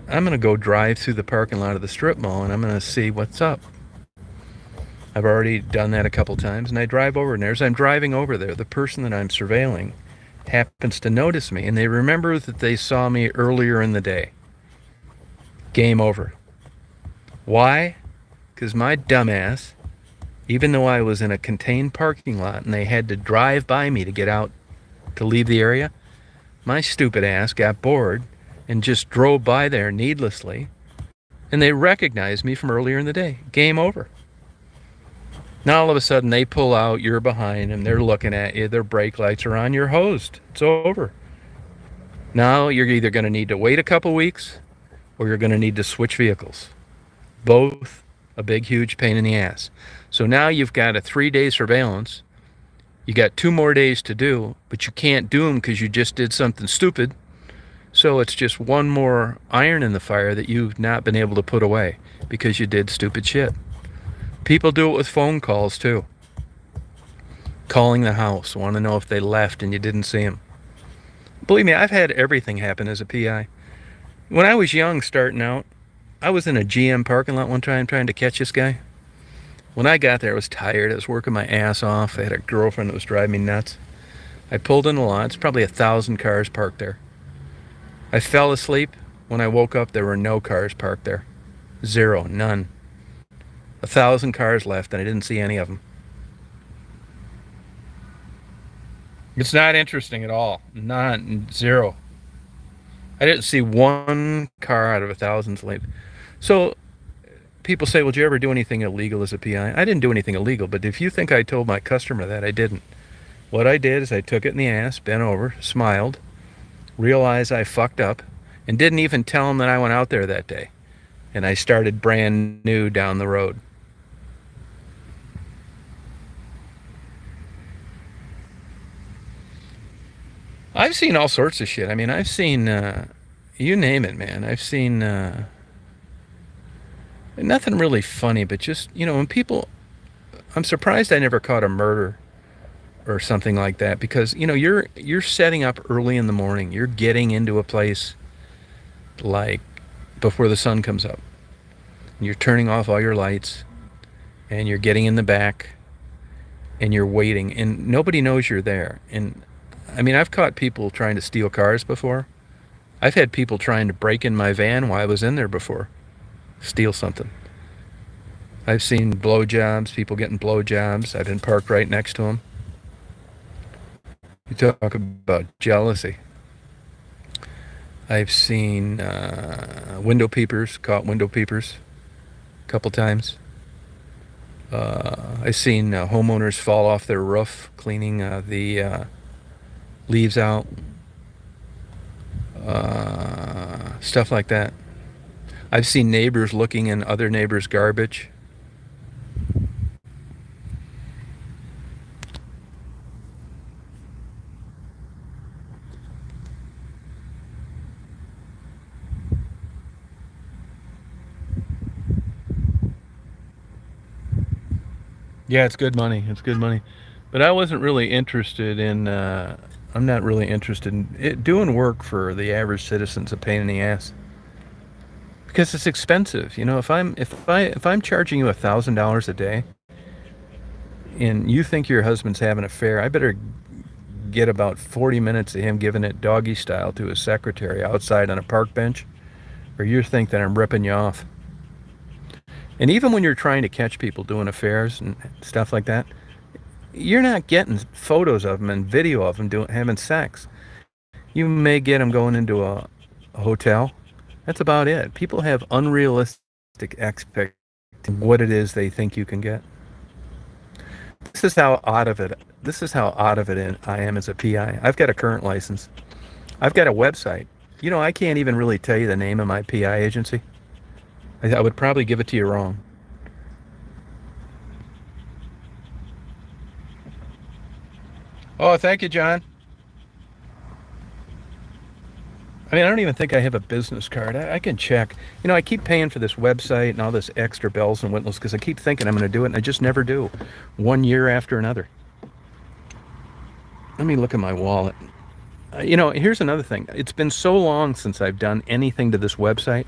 I'm going to go drive through the parking lot of the strip mall, and I'm going to see what's up. I've already done that a couple times, and I drive over, and as I'm driving over there, the person that I'm surveilling happens to notice me, and they remember that they saw me earlier in the day. Game over. Why? Because my dumbass, even though I was in a contained parking lot and they had to drive by me to get out to leave the area, my stupid ass got bored and just drove by there needlessly, and they recognized me from earlier in the day. Game over. Now all of a sudden they pull out, you're behind them, they're looking at you, their brake lights are on, you're hosed. It's over. Now you're either going to need to wait a couple weeks or you're going to need to switch vehicles. Both a big, huge pain in the ass. So now you've got a 3-day surveillance. You got 2 more days to do, but you can't do them because you just did something stupid. So it's just one more iron in the fire that you've not been able to put away because you did stupid shit. People do it with phone calls too. Calling the house, want to know if they left and you didn't see them. Believe me, I've had everything happen as a PI. When I was young, starting out, I was in a GM parking lot one time trying to catch this guy. When I got there, I was tired. I was working my ass off. I had a girlfriend that was driving me nuts. I pulled in the lot. It's probably 1,000 cars parked there. I fell asleep. When I woke up, there were no cars parked there. 0, none. 1,000 cars left, and I didn't see any of them. It's not interesting at all. Not 0. I didn't see one car out of 1,000 sleep. So people say, well, did you ever do anything illegal as a PI? I didn't do anything illegal, but if you think I told my customer that, I didn't. What I did is I took it in the ass, bent over, smiled, realized I fucked up, and didn't even tell him that I went out there that day. And I started brand new down the road. I've seen all sorts of shit. I mean, I've seen, you name it, man. I've seen nothing really funny, but just, when people, I'm surprised I never caught a murder or something like that because, you're setting up early in the morning. You're getting into a place like before the sun comes up. And you're turning off all your lights and you're getting in the back and you're waiting and nobody knows you're there. And I mean, I've caught people trying to steal cars before. I've had people trying to break in my van while I was in there before. Steal something. I've seen blowjobs, people getting blowjobs. I've been parked right next to them. You talk about jealousy. I've seen window peepers, caught window peepers a couple times. I've seen homeowners fall off their roof cleaning the leaves out, stuff like that. I've seen neighbors looking in other neighbors' garbage. Yeah, it's good money. It's good money. But I wasn't really interested in, I'm not really interested in doing work for the average citizen's a pain in the ass. Because it's expensive. If I'm charging you $1,000 a day and you think your husband's having an affair, I better get about 40 minutes of him giving it doggy style to his secretary outside on a park bench, or you think that I'm ripping you off. And even when you're trying to catch people doing affairs and stuff like that, you're not getting photos of them and video of them having sex. You may get them going into a hotel. That's about it. People have unrealistic expectations of what it is they think you can get. This is how out of it I am as a PI. I've got a current license. I've got a website. You know, I can't even really tell you the name of my PI agency. I would probably give it to you wrong. Oh, thank you, John. I mean, I don't even think I have a business card. I can check. You know, I keep paying for this website and all this extra bells and whistles because I keep thinking I'm going to do it, and I just never do. One year after another. Let me look at my wallet. You know, here's another thing. It's been so long since I've done anything to this website.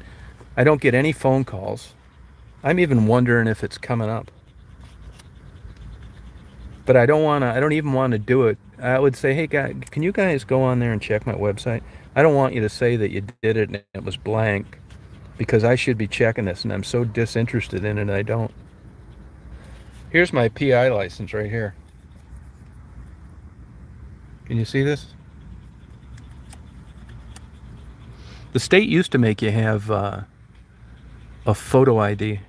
I don't get any phone calls. I'm even wondering if it's coming up. But I don't want to, I don't even want to do it. I would say, hey, guys, can you guys go on there and check my website? I don't want you to say that you did it and it was blank because I should be checking this and I'm so disinterested in it, I don't. Here's my PI license right here. Can you see this? The state used to make you have a photo ID.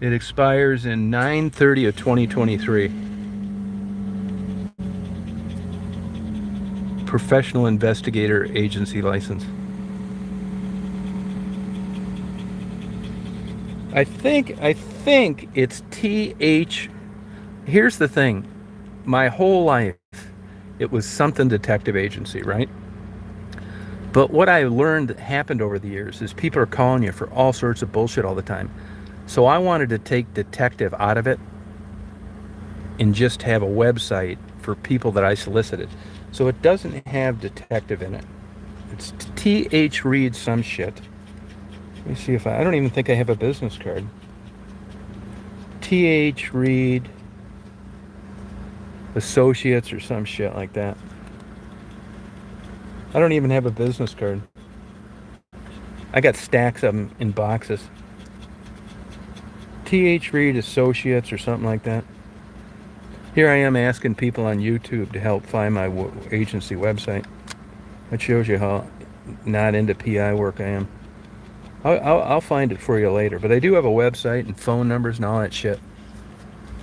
It expires in 9/30 of 2023. Professional Investigator Agency license. I think it's TH. Here's the thing. My whole life, it was something detective agency, right? But what I learned that happened over the years is people are calling you for all sorts of bullshit all the time. So I wanted to take detective out of it and just have a website for people that I solicited. So it doesn't have detective in it. It's TH Reid some shit. Let me see if I don't even think I have a business card. TH Reid Associates or some shit like that. I don't even have a business card. I got stacks of them in boxes. TH Reid Associates or something like that. Here I am asking people on YouTube to help find my agency website. That shows you how not into PI work I am. I'll find it for you later. But I do have a website and phone numbers and all that shit.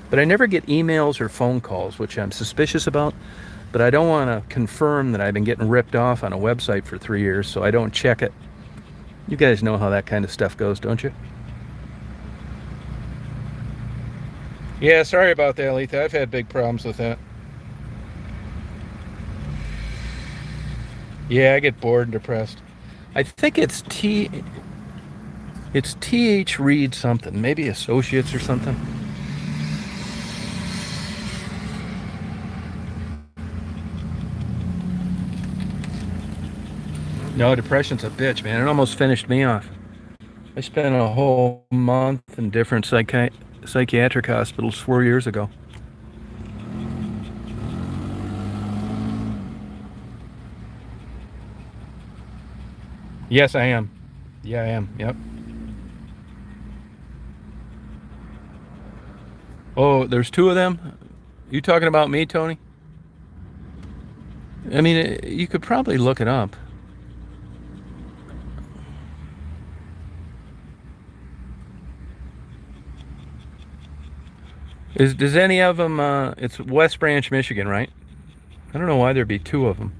But I never get emails or phone calls, which I'm suspicious about. But I don't want to confirm that I've been getting ripped off on a website for 3 years, so I don't check it. You guys know how that kind of stuff goes, don't you? Yeah, sorry about that, Letha. I've had big problems with that. Yeah, I get bored and depressed. I think it's TH Reid something, maybe Associates or something. No, depression's a bitch, man. It almost finished me off. I spent a whole month in different psychiatric hospitals 4 years ago. Yes, I am. Yeah, I am. Yep. Oh, there's two of them? You talking about me, Tony? I mean, you could probably look it up. Does any of them? It's West Branch, Michigan, right? I don't know why there'd be two of them.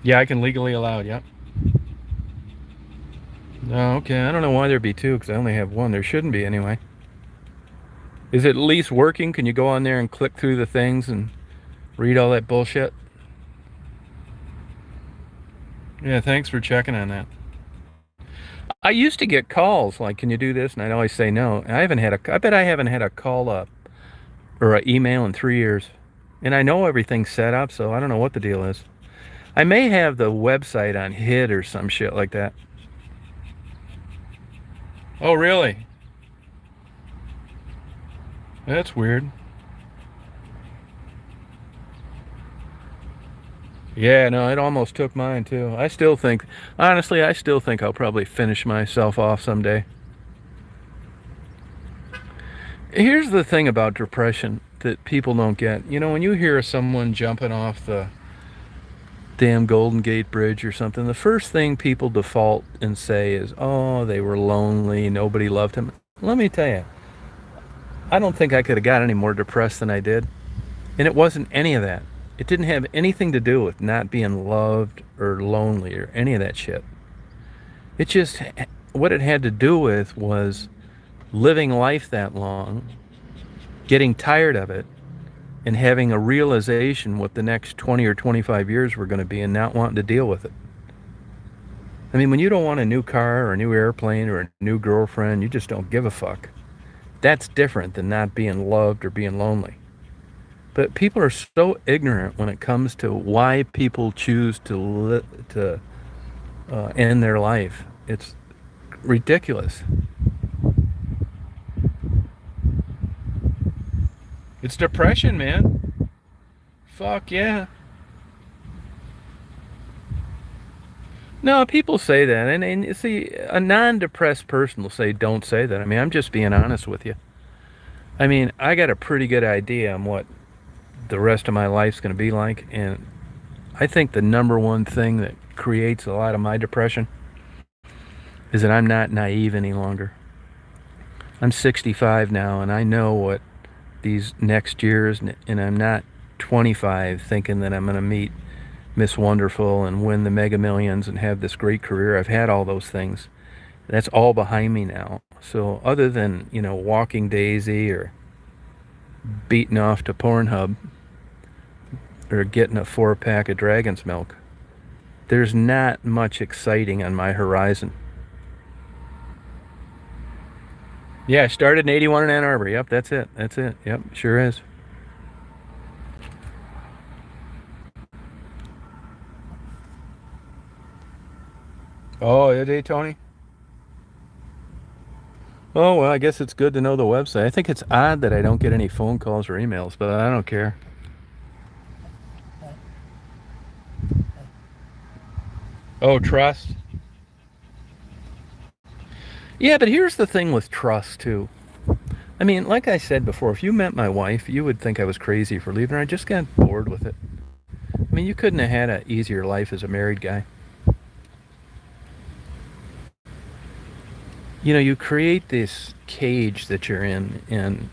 Yeah, I can legally allow it. Yep. No, okay. I don't know why there'd be two because I only have one. There shouldn't be anyway. Is it at least working? Can you go on there and click through the things and read all that bullshit? Yeah, thanks for checking on that. I used to get calls like, "Can you do this?" and I'd always say no. I bet I haven't had a call up or an email in 3 years. And I know everything's set up, so I don't know what the deal is. I may have the website on hid or some shit like that. Oh, really? That's weird. Yeah, no, it almost took mine too. Honestly, I still think I'll probably finish myself off someday. Here's the thing about depression that people don't get. You know, when you hear someone jumping off damn Golden Gate Bridge or something, the first thing people default and say is, oh, they were lonely, nobody loved him. Let me tell you, I don't think I could have got any more depressed than I did. And it wasn't any of that. It didn't have anything to do with not being loved or lonely or any of that shit. It just, what it had to do with was living life that long, getting tired of it, and having a realization what the next 20 or 25 years were going to be and not wanting to deal with it. I mean, when you don't want a new car or a new airplane or a new girlfriend, you just don't give a fuck. That's different than not being loved or being lonely. But people are so ignorant when it comes to why people choose to end their life. It's ridiculous. It's depression, man. Fuck yeah. No, people say that, and you see, a non-depressed person will say, "Don't say that." I mean, I'm just being honest with you. I mean, I got a pretty good idea on what the rest of my life's going to be like, and I think the number one thing that creates a lot of my depression is that I'm not naive any longer. I'm 65 now, and I know what these next years, and I'm not 25 thinking that I'm going to meet Miss Wonderful and win the Mega Millions and have this great career. I've had all those things. That's all behind me now. So other than, walking Daisy or beating off to Pornhub or getting a 4-pack of Dragon's Milk, there's not much exciting on my horizon. Yeah, I started in 81 in Ann Arbor. Yep, that's it. Yep, sure is. Oh, is it, Tony? Oh, well, I guess it's good to know the website. I think it's odd that I don't get any phone calls or emails, but I don't care. Oh, trust? Yeah, but here's the thing with trust, too. I mean, like I said before, if you met my wife, you would think I was crazy for leaving her. I just got bored with it. I mean, you couldn't have had an easier life as a married guy. You create this cage that you're in, and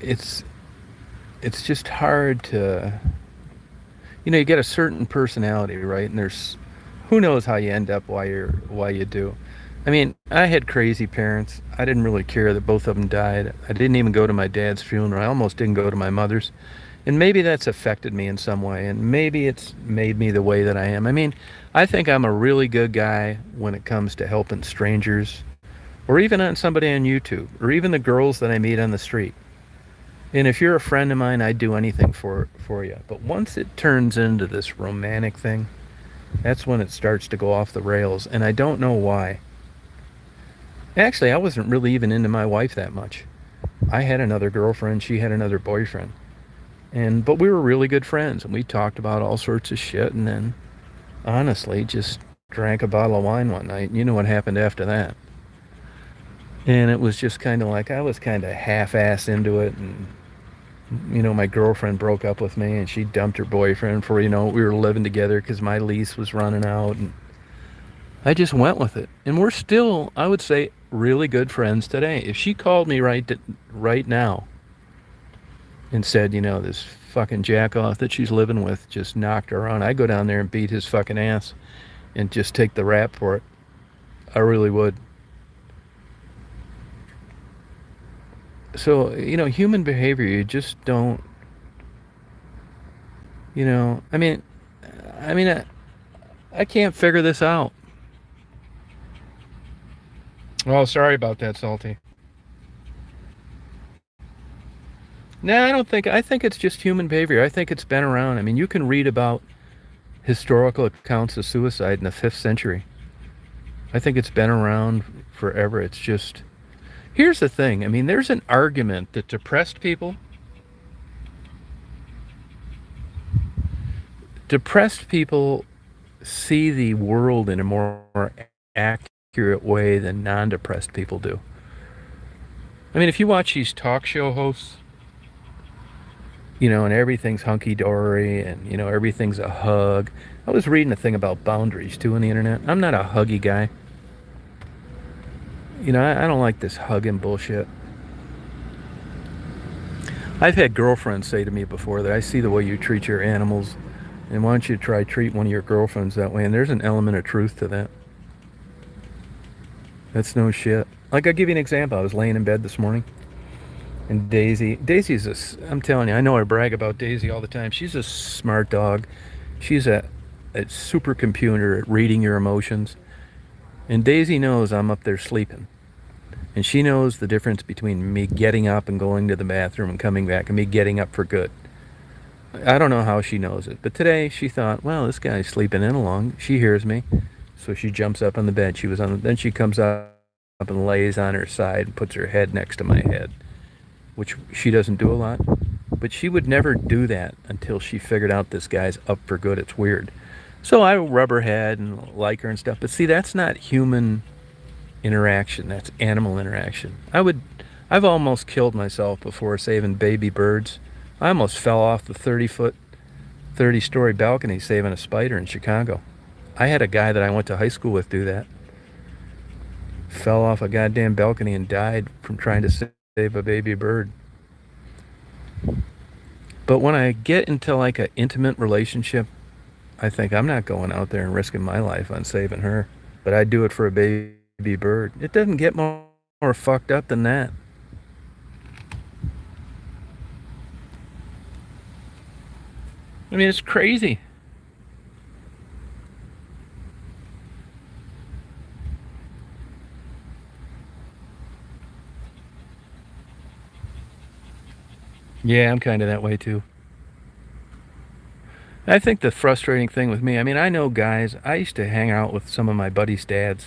it's it's just hard to, you get a certain personality, right? And there's, who knows how you end up, why you do. I mean, I had crazy parents. I didn't really care that both of them died. I didn't even go to my dad's funeral. I almost didn't go to my mother's. And maybe that's affected me in some way, and maybe it's made me the way that I am. I mean, I think I'm a really good guy when it comes to helping strangers, or even on somebody on YouTube, or even the girls that I meet on the street. And if you're a friend of mine, I'd do anything for you. But once it turns into this romantic thing, that's when it starts to go off the rails, and I don't know why. Actually, I wasn't really even into my wife that much. I had another girlfriend, she had another boyfriend. But we were really good friends, and we talked about all sorts of shit, and then honestly just drank a bottle of wine one night, and you know what happened after that. And it was just kind of like I was kind of half-ass into it, and my girlfriend broke up with me, and she dumped her boyfriend for, we were living together because my lease was running out, and I just went with it. And we're still, I would say, really good friends today. If she called me right now and said, this fucking jack-off that she's living with just knocked her on, I'd go down there and beat his fucking ass and just take the rap for it. I really would. So, human behavior, you just don't, I mean, I can't figure this out. Oh, sorry about that, Salty. No, I think it's just human behavior. I think it's been around. I mean, you can read about historical accounts of suicide in the 5th century. I think it's been around forever. It's just, here's the thing. I mean, there's an argument that depressed people see the world in a more accurate way than non-depressed people do. I mean, if you watch these talk show hosts, and everything's hunky-dory and, everything's a hug. I was reading a thing about boundaries too on the internet. I'm not a huggy guy. I don't like this hugging bullshit. I've had girlfriends say to me before that I see the way you treat your animals, and why don't you try treat one of your girlfriends that way? And there's an element of truth to that. That's no shit. Like, I'll give you an example. I was laying in bed this morning, and Daisy's I'm telling you, I know I brag about Daisy all the time. She's a smart dog. She's a supercomputer at reading your emotions. And Daisy knows I'm up there sleeping. And she knows the difference between me getting up and going to the bathroom and coming back and me getting up for good. I don't know how she knows it, but today she thought, well, this guy's sleeping in along. She hears me, so she jumps up on the bed. Then she comes up and lays on her side and puts her head next to my head, which she doesn't do a lot. But she would never do that until she figured out this guy's up for good. It's weird. So I rub her head and like her and stuff. But see, that's not human interaction. That's animal interaction. I've almost killed myself before saving baby birds. I almost fell off the 30-story balcony saving a spider in Chicago. I had a guy that I went to high school with do that. Fell off a goddamn balcony and died from trying to save a baby bird. But when I get into like an intimate relationship, I think I'm not going out there and risking my life on saving her. But I'd do it for a baby bird. It doesn't get more fucked up than that. I mean, it's crazy. Yeah, I'm kind of that way too. I think the frustrating thing with me, I mean, I know guys, I used to hang out with some of my buddies' dads.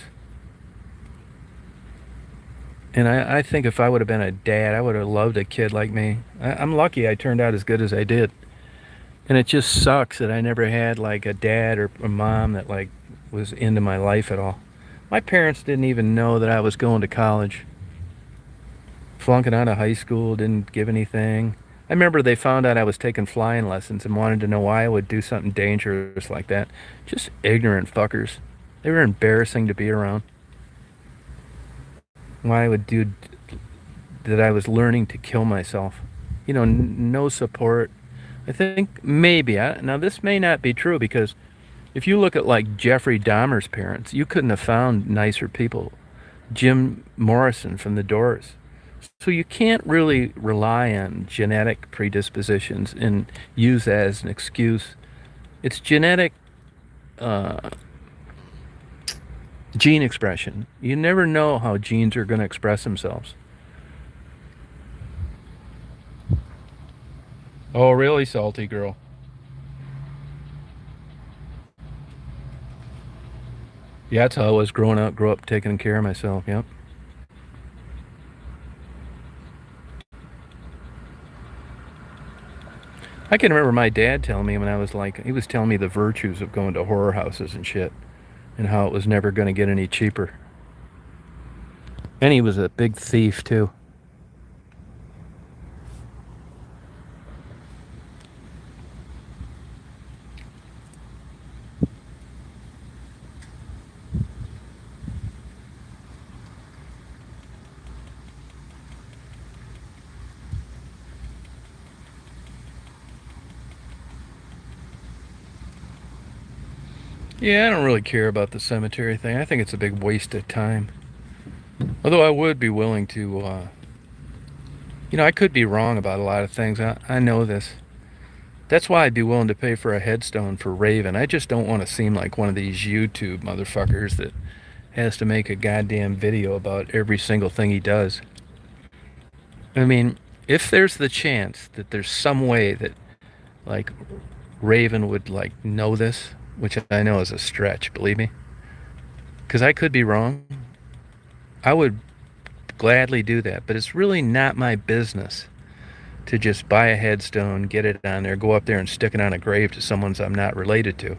And I think if I would have been a dad, I would have loved a kid like me. I'm lucky I turned out as good as I did. And it just sucks that I never had like a dad or a mom that like was into my life at all. My parents didn't even know that I was going to college. Flunking out of high school, didn't give anything. I remember they found out I was taking flying lessons and wanted to know why I would do something dangerous like that. Just ignorant fuckers. They were embarrassing to be around. Why I would do that. I was learning to kill myself. No support. I think maybe, now this may not be true because if you look at like Jeffrey Dahmer's parents, you couldn't have found nicer people. Jim Morrison from The Doors. So you can't really rely on genetic predispositions and use that as an excuse. It's genetic gene expression. You never know how genes are going to express themselves. Oh, really, salty girl? Yeah, that's how I was growing up. Grew up taking care of myself. Yep. I can remember my dad telling me when I was like, he was telling me the virtues of going to horror houses and shit, and how it was never going to get any cheaper. And he was a big thief too. Yeah, I don't really care about the cemetery thing. I think it's a big waste of time. Although I would be willing to, I could be wrong about a lot of things. I know this. That's why I'd be willing to pay for a headstone for Raven. I just don't want to seem like one of these YouTube motherfuckers that has to make a goddamn video about every single thing he does. I mean, if there's the chance that there's some way that, like, Raven would, like, know this, which I know is a stretch, believe me, because I could be wrong, I would gladly do that. But it's really not my business to just buy a headstone, get it on there, go up there and stick it on a grave to someone I'm not related to.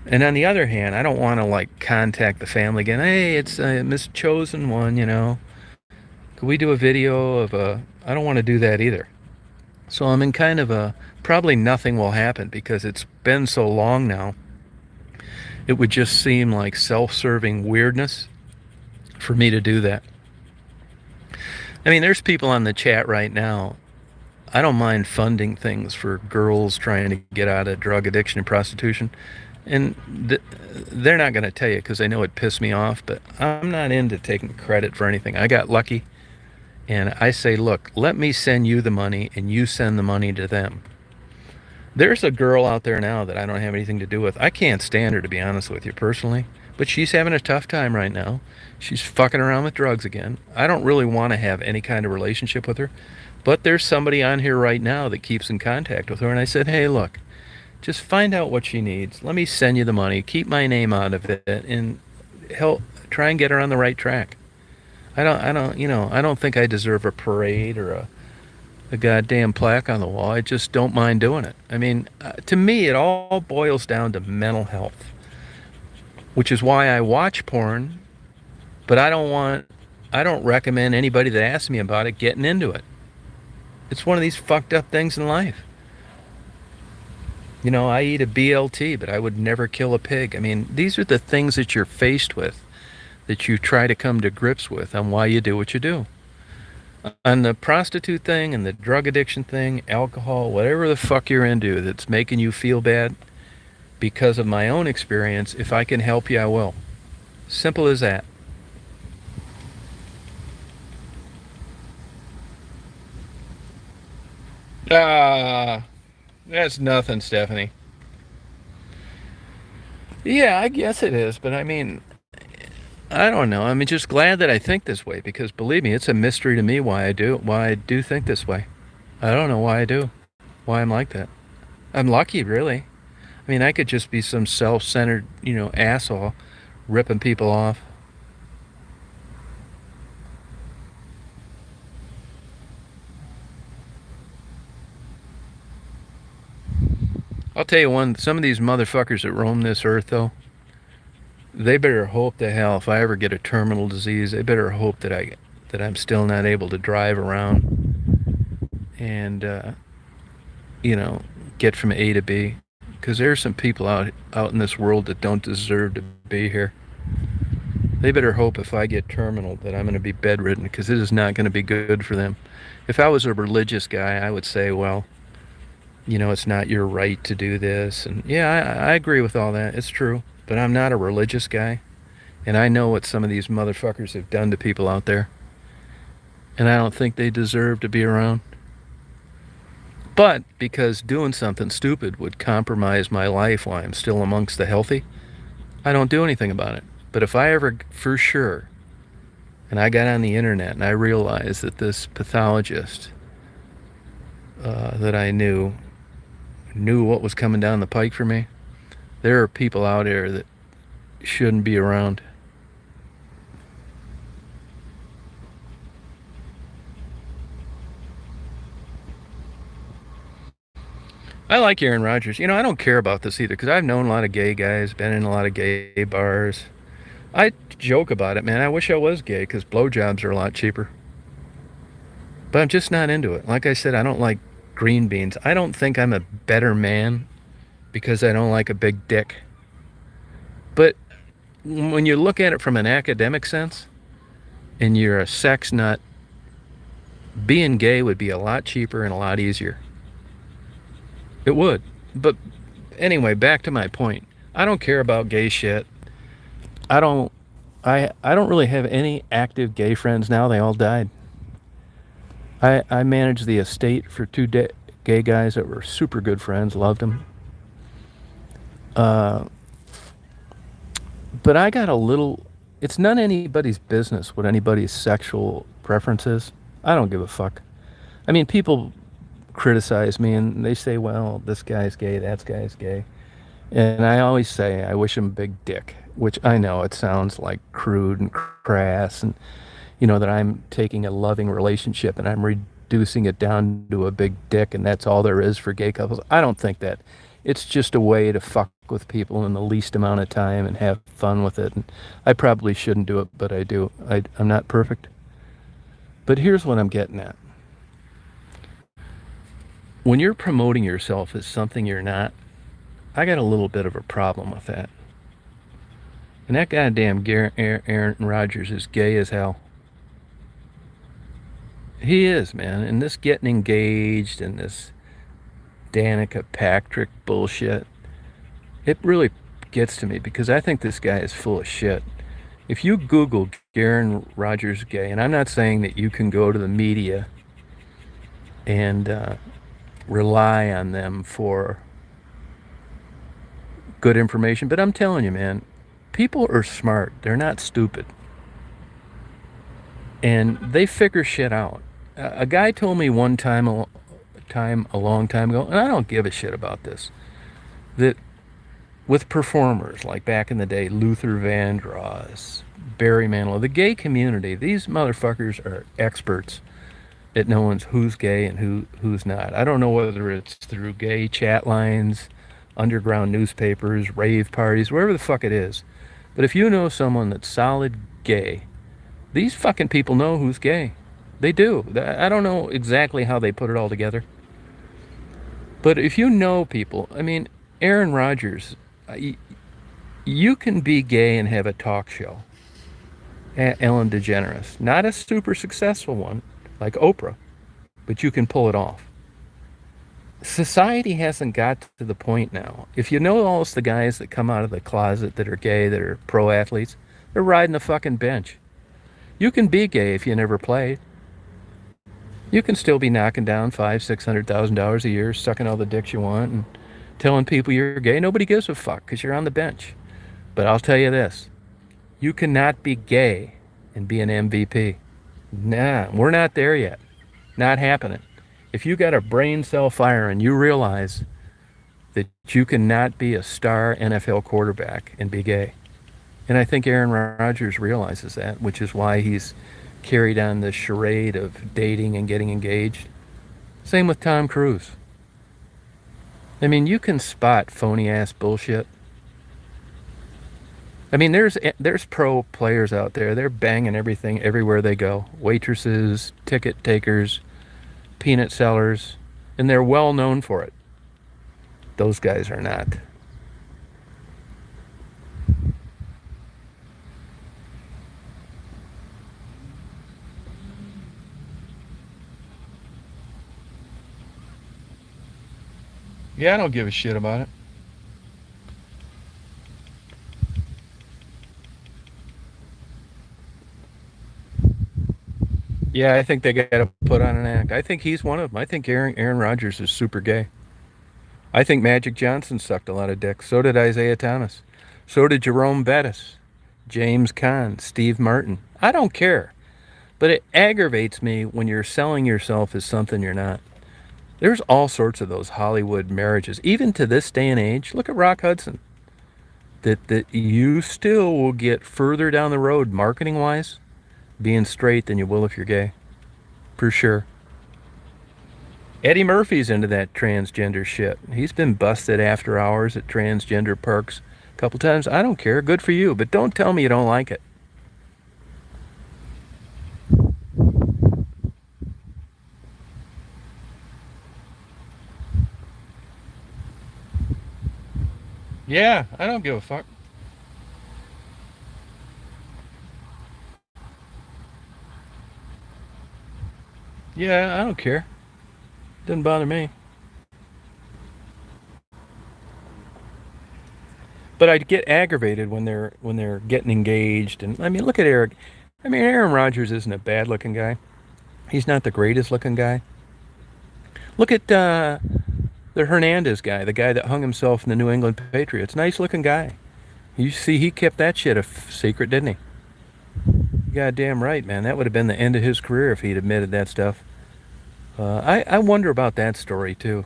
And on the other hand, I don't want to like contact the family again. Hey, it's Miss Chosen One, Could we do a video of a? I don't want to do that either. So I'm in kind of a probably nothing will happen because it's been so long now. It would just seem like self-serving weirdness for me to do that. I mean, there's people on the chat right now. I don't mind funding things for girls trying to get out of drug addiction and prostitution. And they're not going to tell you because they know it pissed me off, but I'm not into taking credit for anything. I got lucky. And I say, look, let me send you the money and you send the money to them. There's a girl out there now that I don't have anything to do with. I can't stand her, to be honest with you, personally. But she's having a tough time right now. She's fucking around with drugs again. I don't really want to have any kind of relationship with her. But there's somebody on here right now that keeps in contact with her. And I said, hey, look, just find out what she needs. Let me send you the money. Keep my name out of it and help try and get her on the right track. I don't think I deserve a parade or a goddamn plaque on the wall. I just don't mind doing it. I mean, to me, it all boils down to mental health, which is why I watch porn, but I don't recommend anybody that asks me about it getting into it. It's one of these fucked up things in life. You know, I eat a BLT, but I would never kill a pig. I mean, these are the things that you're faced with, that you try to come to grips with on why you do what you do. On the prostitute thing and the drug addiction thing, alcohol, whatever the fuck you're into that's making you feel bad, because of my own experience, if I can help you, I will. Simple as that. Ah, that's nothing, Stephanie. Yeah, I guess it is, but I mean, I don't know. I'm just glad that I think this way because believe me, it's a mystery to me why I do think this way. I don't know why I do, why I'm like that. I'm lucky, really. I mean, I could just be some self-centered, asshole ripping people off. I'll tell you one, some of these motherfuckers that roam this earth, though, they better hope to hell if I ever get a terminal disease, they better hope that I'm still not able to drive around and you know get from A to B. Because there's some people out in this world that don't deserve to be here. They better hope if I get terminal that I'm going to be bedridden because it is not going to be good for them. If I was a religious guy, I would say, well, it's not your right to do this. And yeah, I agree with all that. It's true. But I'm not a religious guy. And I know what some of these motherfuckers have done to people out there. And I don't think they deserve to be around. But because doing something stupid would compromise my life while I'm still amongst the healthy, I don't do anything about it. But if I ever, for sure, and I got on the internet and I realized that this pathologist that I knew what was coming down the pike for me, there are people out there that shouldn't be around. I like Aaron Rodgers. I don't care about this either because I've known a lot of gay guys, been in a lot of gay bars. I joke about it, man. I wish I was gay because blowjobs are a lot cheaper. But I'm just not into it. Like I said, I don't like green beans. I don't think I'm a better man because I don't like a big dick. But when you look at it from an academic sense and you're a sex nut, being gay would be a lot cheaper and a lot easier. It would. But anyway, back to my point. I don't care about gay shit. I don't I don't really have any active gay friends now. They all died. I managed the estate for two gay guys that were super good friends, loved them. Uh, but I got a little. It's none of anybody's business what anybody's sexual preference is. I don't give a fuck. I mean, people criticize me and they say, well, this guy's gay, that guy's gay. And I always say, I wish him a big dick, which I know it sounds like crude and crass and, that I'm taking a loving relationship and I'm reducing it down to a big dick and that's all there is for gay couples. I don't think that. It's just a way to fuck with people in the least amount of time and have fun with it. And I probably shouldn't do it, but I do. I'm not perfect. But here's what I'm getting at. When you're promoting yourself as something you're not, I got a little bit of a problem with that. And that goddamn Aaron Rodgers is gay as hell. He is, man. And this getting engaged and this Danica Patrick bullshit, it really gets to me because I think this guy is full of shit. If you Google Aaron Rodgers gay, and I'm not saying that you can go to the media and rely on them for good information, but I'm telling you, man, people are smart. They're not stupid. And they figure shit out. A guy told me one time, a long time ago, and I don't give a shit about this, that with performers like back in the day, Luther Vandross, Barry Manilow, the gay community, these motherfuckers are experts at knowing who's gay and who's not. I don't know whether it's through gay chat lines, underground newspapers, rave parties, wherever the fuck it is. But if you know someone that's solid gay, these fucking people know who's gay. They do. I don't know exactly how they put it all together. But if you know people, I mean, Aaron Rodgers, you can be gay and have a talk show. Ellen DeGeneres, not a super successful one like Oprah, but you can pull it off. Society hasn't got to the point now. If you know all the guys that come out of the closet that are gay, that are pro athletes, they're riding the fucking bench. You can be gay if you never played. You can still be knocking down $500,000-$600,000 a year, sucking all the dicks you want, and telling people you're gay. Nobody gives a fuck because you're on the bench. But I'll tell you this: you cannot be gay and be an MVP. Nah, we're not there yet. Not happening. If you got a brain cell fire and you realize that you cannot be a star NFL quarterback and be gay, and I think Aaron Rodgers realizes that, which is why he's carried on this charade of dating and getting engaged. Same with Tom Cruise. I mean, you can spot phony ass bullshit. I mean, there's pro players out there. They're banging everything everywhere they go. Waitresses, ticket takers, peanut sellers, and they're well known for it. Those guys are not. Yeah, I don't give a shit about it. Yeah, I think they got to put on an act. I think he's one of them. I think Aaron Rodgers is super gay. I think Magic Johnson sucked a lot of dick. So did Isaiah Thomas. So did Jerome Bettis, James Caan, Steve Martin. I don't care. But it aggravates me when you're selling yourself as something you're not. There's all sorts of those Hollywood marriages. Even to this day and age, look at Rock Hudson. That you still will get further down the road marketing wise being straight than you will if you're gay. For sure. Eddie Murphy's into that transgender shit. He's been busted after hours at transgender parks a couple times. I don't care. Good for you. But don't tell me you don't like it. Yeah, I don't give a fuck. Yeah, I don't care. Doesn't bother me. But I get aggravated when they're getting engaged. And I mean, look at Eric. I mean, Aaron Rodgers isn't a bad looking guy. He's not the greatest looking guy. Look at the Hernandez guy, the guy that hung himself in the New England Patriots. Nice looking guy. You see, he kept that shit a secret, didn't he? Goddamn right, man. That would have been the end of his career if he'd admitted that stuff. I wonder about that story too.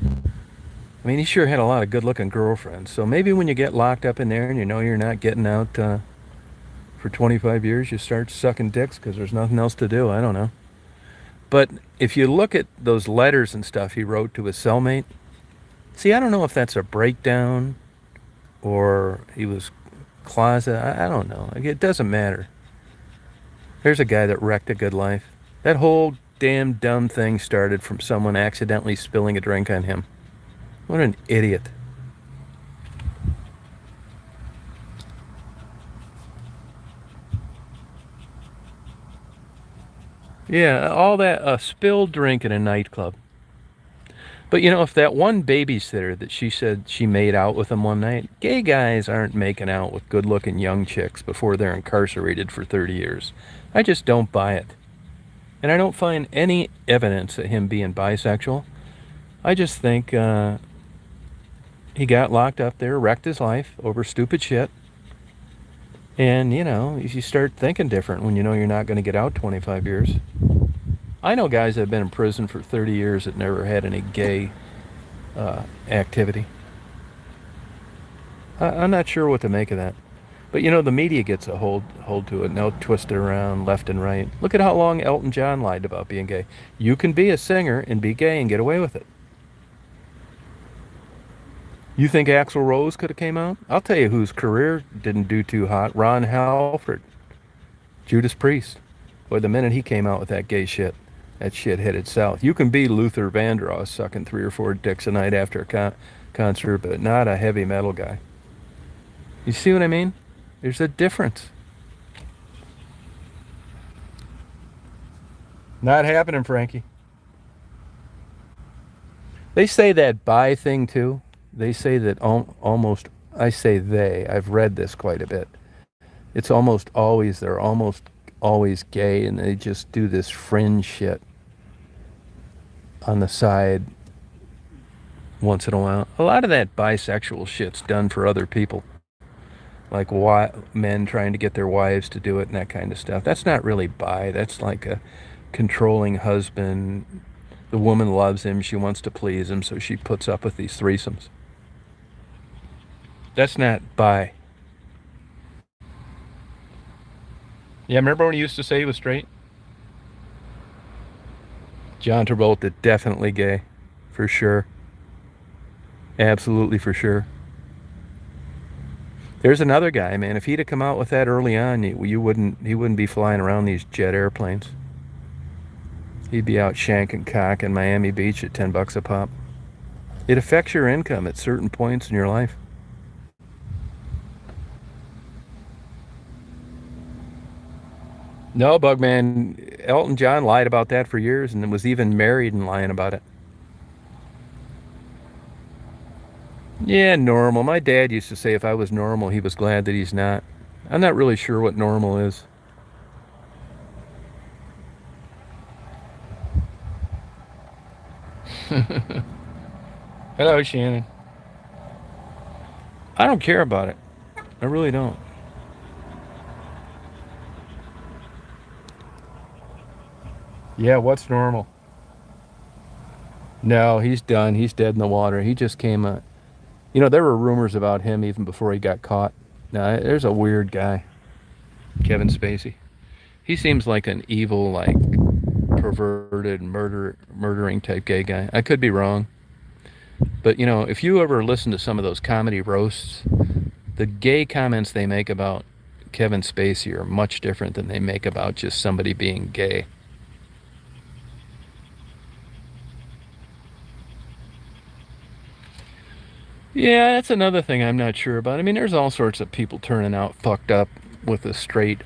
I mean, he sure had a lot of good-looking girlfriends. So maybe when you get locked up in there and you know you're not getting out for 25 years, you start sucking dicks because there's nothing else to do. I don't know. But if you look at those letters and stuff he wrote to his cellmate, see, I don't know if that's a breakdown or he was closet. I don't know. It doesn't matter. There's a guy that wrecked a good life. That whole damn dumb thing started from someone accidentally spilling a drink on him. What an idiot. Yeah, all that spilled drink in a nightclub. But you know, if that one babysitter that she said she made out with him one night, gay guys aren't making out with good-looking young chicks before they're incarcerated for 30 years. I just don't buy it. And I don't find any evidence of him being bisexual. I just think he got locked up there, wrecked his life over stupid shit. And, you know, you start thinking different when you know you're not going to get out 25 years. I know guys that have been in prison for 30 years that never had any gay activity. I'm not sure what to make of that. But you know, the media gets a hold to it, and they'll twist it around left and right. Look at how long Elton John lied about being gay. You can be a singer and be gay and get away with it. You think Axl Rose could have came out? I'll tell you whose career didn't do too hot. Ron Halford, Judas Priest. Boy, the minute he came out with that gay shit, that shit headed south. You can be Luther Vandross sucking 3 or 4 dicks a night after a concert, but not a heavy metal guy. You see what I mean? There's a difference. Not happening, Frankie. They say that bi thing too. They say that almost, I say they, I've read this quite a bit. It's almost always, they're almost always gay and they just do this fringe shit on the side once in a while. A lot of that bisexual shit's done for other people. Like men trying to get their wives to do it and that kind of stuff. That's not really bi. That's like a controlling husband. The woman loves him. She wants to please him, so she puts up with these threesomes. That's not bi. Yeah, remember when he used to say he was straight? John Travolta, definitely gay. For sure. Absolutely for sure. There's another guy, man. If he'd have come out with that early on, he wouldn't be flying around these jet airplanes. He'd be out shanking cock in Miami Beach at $10 a pop. It affects your income at certain points in your life. No, Bugman, Elton John lied about that for years and was even married and lying about it. Yeah, normal. My dad used to say if I was normal, he was glad that he's not. I'm not really sure what normal is. Hello, Shannon. I don't care about it. I really don't. Yeah, what's normal? No, he's done. He's dead in the water. He just came. You know, there were rumors about him even before he got caught. Now, there's a weird guy, Kevin Spacey. He seems like an evil, like perverted, murdering type gay guy. I could be wrong, but you know, if you ever listen to some of those comedy roasts, the gay comments they make about Kevin Spacey are much different than they make about just somebody being gay. Yeah, that's another thing I'm not sure about. I mean, there's all sorts of people turning out fucked up with a straight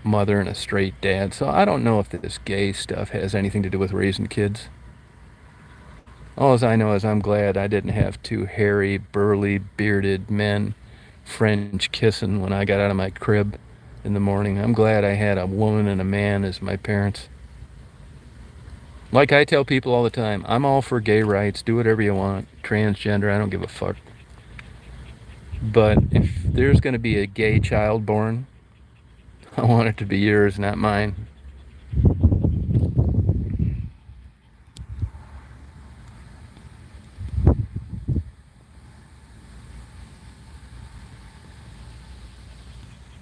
mother and a straight dad, so I don't know if this gay stuff has anything to do with raising kids. All I know is I'm glad I didn't have two hairy, burly, bearded men French kissing when I got out of my crib in the morning. I'm glad I had a woman and a man as my parents. Like I tell people all the time, I'm all for gay rights. Do whatever you want. Transgender, I don't give a fuck. But if there's going to be a gay child born, I want it to be yours, not mine.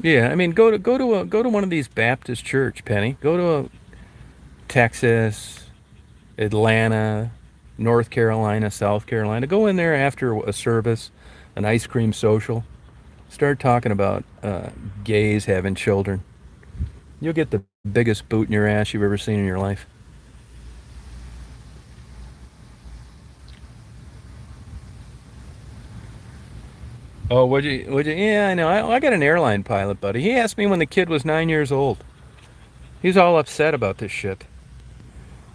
Yeah, I mean, go to one of these Baptist church, Penny. Go to a Texas, Atlanta, North Carolina, South Carolina. Go in there after a service, an ice cream social. Start talking about gays having children. You'll get the biggest boot in your ass you've ever seen in your life. Oh, would you? Yeah, I know. I got an airline pilot buddy. He asked me when the kid was 9 years old. He's all upset about this shit.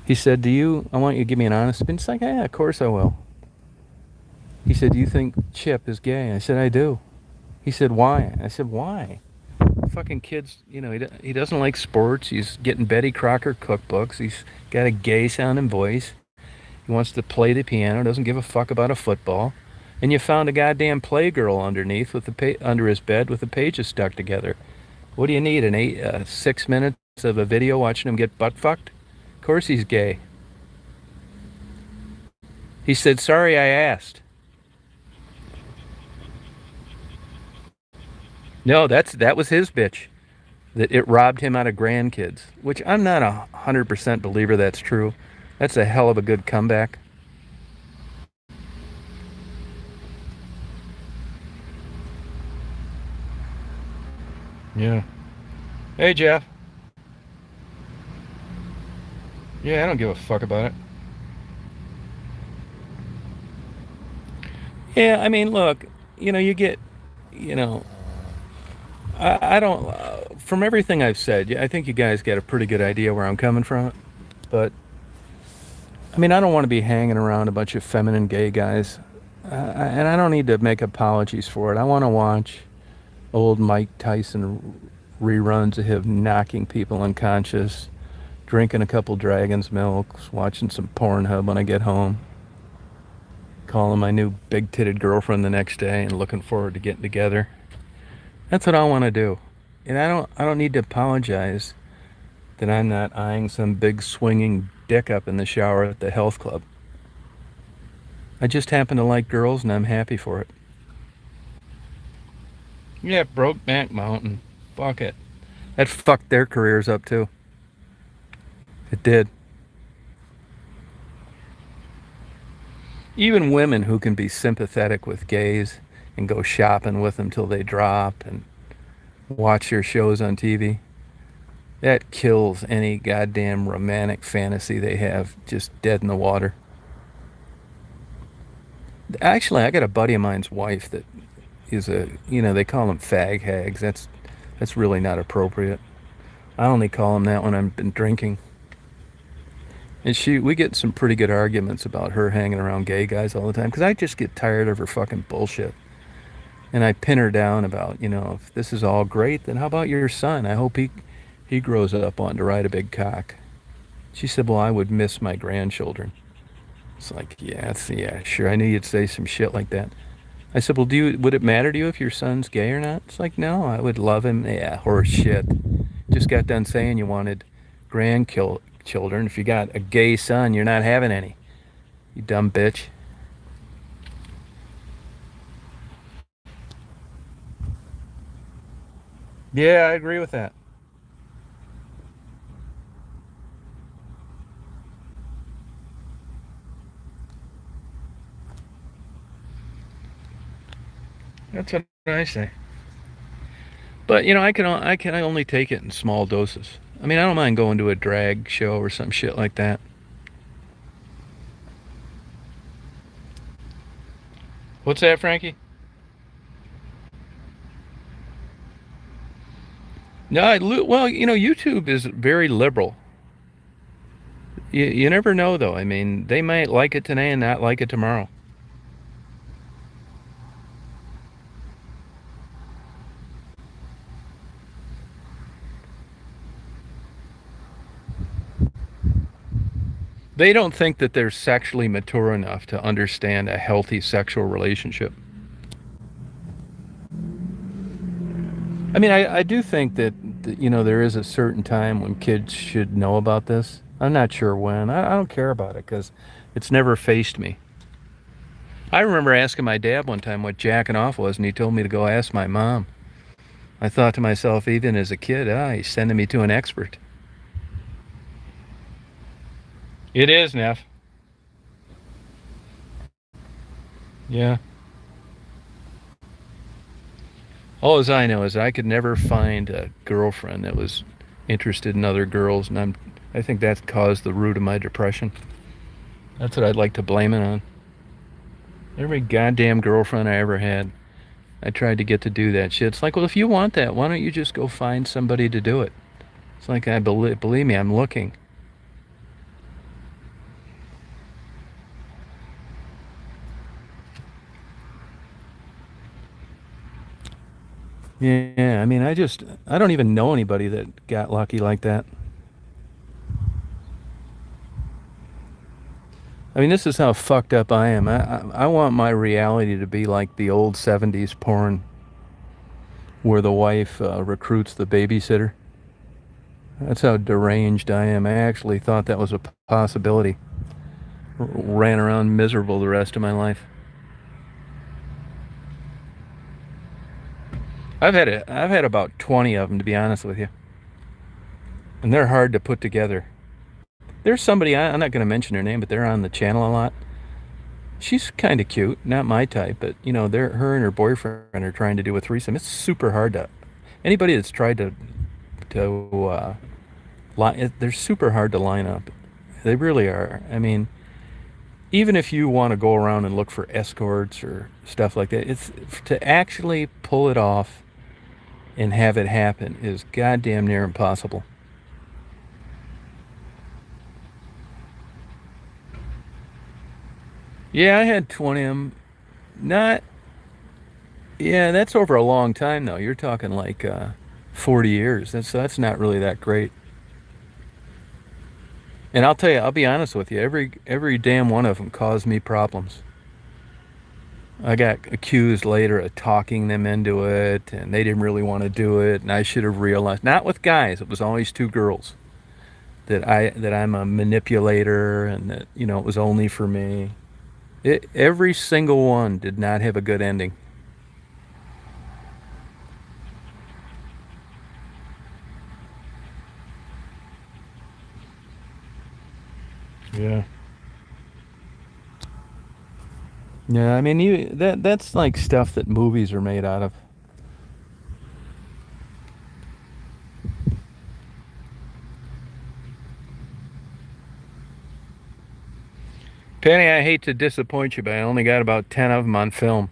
He said, I want you to give me an honest opinion. It's like, yeah, of course I will. He said, do you think Chip is gay? I said, I do. He said, why? I said, why? Fucking kids, he doesn't like sports. He's getting Betty Crocker cookbooks. He's got a gay sounding voice. He wants to play the piano, doesn't give a fuck about a football. And you found a goddamn playgirl underneath under his bed with the pages stuck together. What do you need? 6 minutes of a video watching him get butt fucked? Of course he's gay. He said, sorry I asked. No, that was his bitch. That it robbed him out of grandkids, which I'm not 100% believer that's true. That's a hell of a good comeback. Yeah. Hey, Jeff. Yeah, I don't give a fuck about it. Yeah, I mean, look, you get, you know, I don't, from everything I've said, yeah, I think you guys get a pretty good idea where I'm coming from. But, I mean, I don't want to be hanging around a bunch of feminine gay guys. And I don't need to make apologies for it. I want to watch old Mike Tyson reruns of him knocking people unconscious, drinking a couple Dragon's Milks, watching some Pornhub when I get home, calling my new big-titted girlfriend the next day and looking forward to getting together. That's what I want to do. And I don't need to apologize that I'm not eyeing some big swinging dick up in the shower at the health club. I just happen to like girls and I'm happy for it. Yeah, Brokeback Mountain. Fuck it. That fucked their careers up too. It did. Even women who can be sympathetic with gays and go shopping with them till they drop and watch their shows on TV, that kills any goddamn romantic fantasy they have, just dead in the water. Actually, I got a buddy of mine's wife that is they call them fag hags. That's really not appropriate. I only call them that when I've been drinking. And we get some pretty good arguments about her hanging around gay guys all the time because I just get tired of her fucking bullshit. And I pin her down about, if this is all great, then how about your son? I hope he grows up wanting to ride a big cock. She said, well, I would miss my grandchildren. It's like, yeah, sure. I knew you'd say some shit like that. I said, well, would it matter to you if your son's gay or not? It's like, no, I would love him. Yeah, horse shit. Just got done saying you wanted grandchildren. If you got a gay son, you're not having any. You dumb bitch. Yeah, I agree with that. That's what I say. But I can only take it in small doses. I mean, I don't mind going to a drag show or some shit like that. What's that, Frankie? No, well, YouTube is very liberal. You never know, though. I mean, they might like it today and not like it tomorrow. They don't think that they're sexually mature enough to understand a healthy sexual relationship. I mean, I do think that there is a certain time when kids should know about this. I'm not sure when. I don't care about it because it's never faced me. I remember asking my dad one time what jacking off was, and he told me to go ask my mom. I thought to myself, even as a kid, he's sending me to an expert. It is, Neff. Yeah. All as I know is I could never find a girlfriend that was interested in other girls, and I think that caused the root of my depression. That's what I'd like to blame it on. Every goddamn girlfriend I ever had I tried to get to do that shit. It's like, well, if you want that, why don't you just go find somebody to do it? It's like, believe me, I'm looking. Yeah, I mean, I don't even know anybody that got lucky like that. I mean, this is how fucked up I am. I want my reality to be like the old 70s porn where the wife recruits the babysitter. That's how deranged I am. I actually thought that was a possibility. Ran around miserable the rest of my life. I've had about 20 of them, to be honest with you, and they're hard to put together. There's somebody, I'm not going to mention her name, but they're on the channel a lot. She's kind of cute, not my type, but you know, they're her and her boyfriend are trying to do a threesome. It's super hard to anybody that's tried to line. They're super hard to line up. They really are. I mean, even if you want to go around and look for escorts or stuff like that, it's to actually pull it off and have it happen is goddamn near impossible. Yeah, I had 20 of them. Not, yeah, that's over a long time though. You're talking like 40 years. That's not really that great. And I'll tell you, I'll be honest with you. Every damn one of them caused me problems. I got accused later of talking them into it, and they didn't really want to do it, and I should have realized. Not with guys. It was always two girls that I'm a manipulator, and that it was only for me. Every single one did not have a good ending. Yeah. Yeah, I mean, that's like stuff that movies are made out of. Penny, I hate to disappoint you, but I only got about 10 of them on film.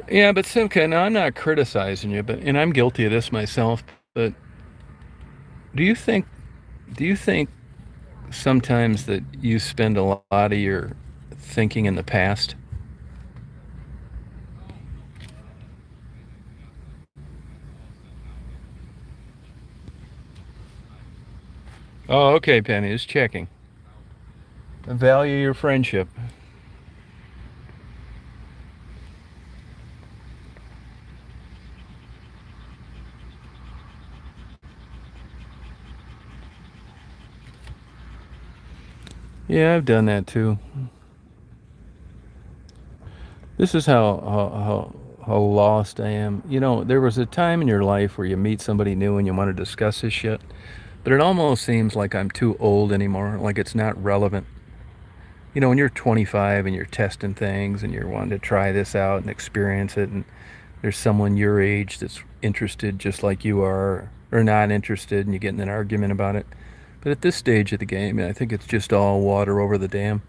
Yeah, but Simca, now I'm not criticizing you, but and I'm guilty of this myself, but do you think do you think sometimes that you spend a lot of your thinking in the past? Oh, okay, Penny, just checking. Value your friendship. Yeah, I've done that too. This is how lost I am. You know, there was a time in your life where you meet somebody new and you want to discuss this shit, but it almost seems like I'm too old anymore, like it's not relevant. You know, when you're 25 and you're testing things and you're wanting to try this out and experience it, and there's someone your age that's interested just like you are, or not interested, and you get in an argument about it. But at this stage of the game, I think it's just all water over the dam.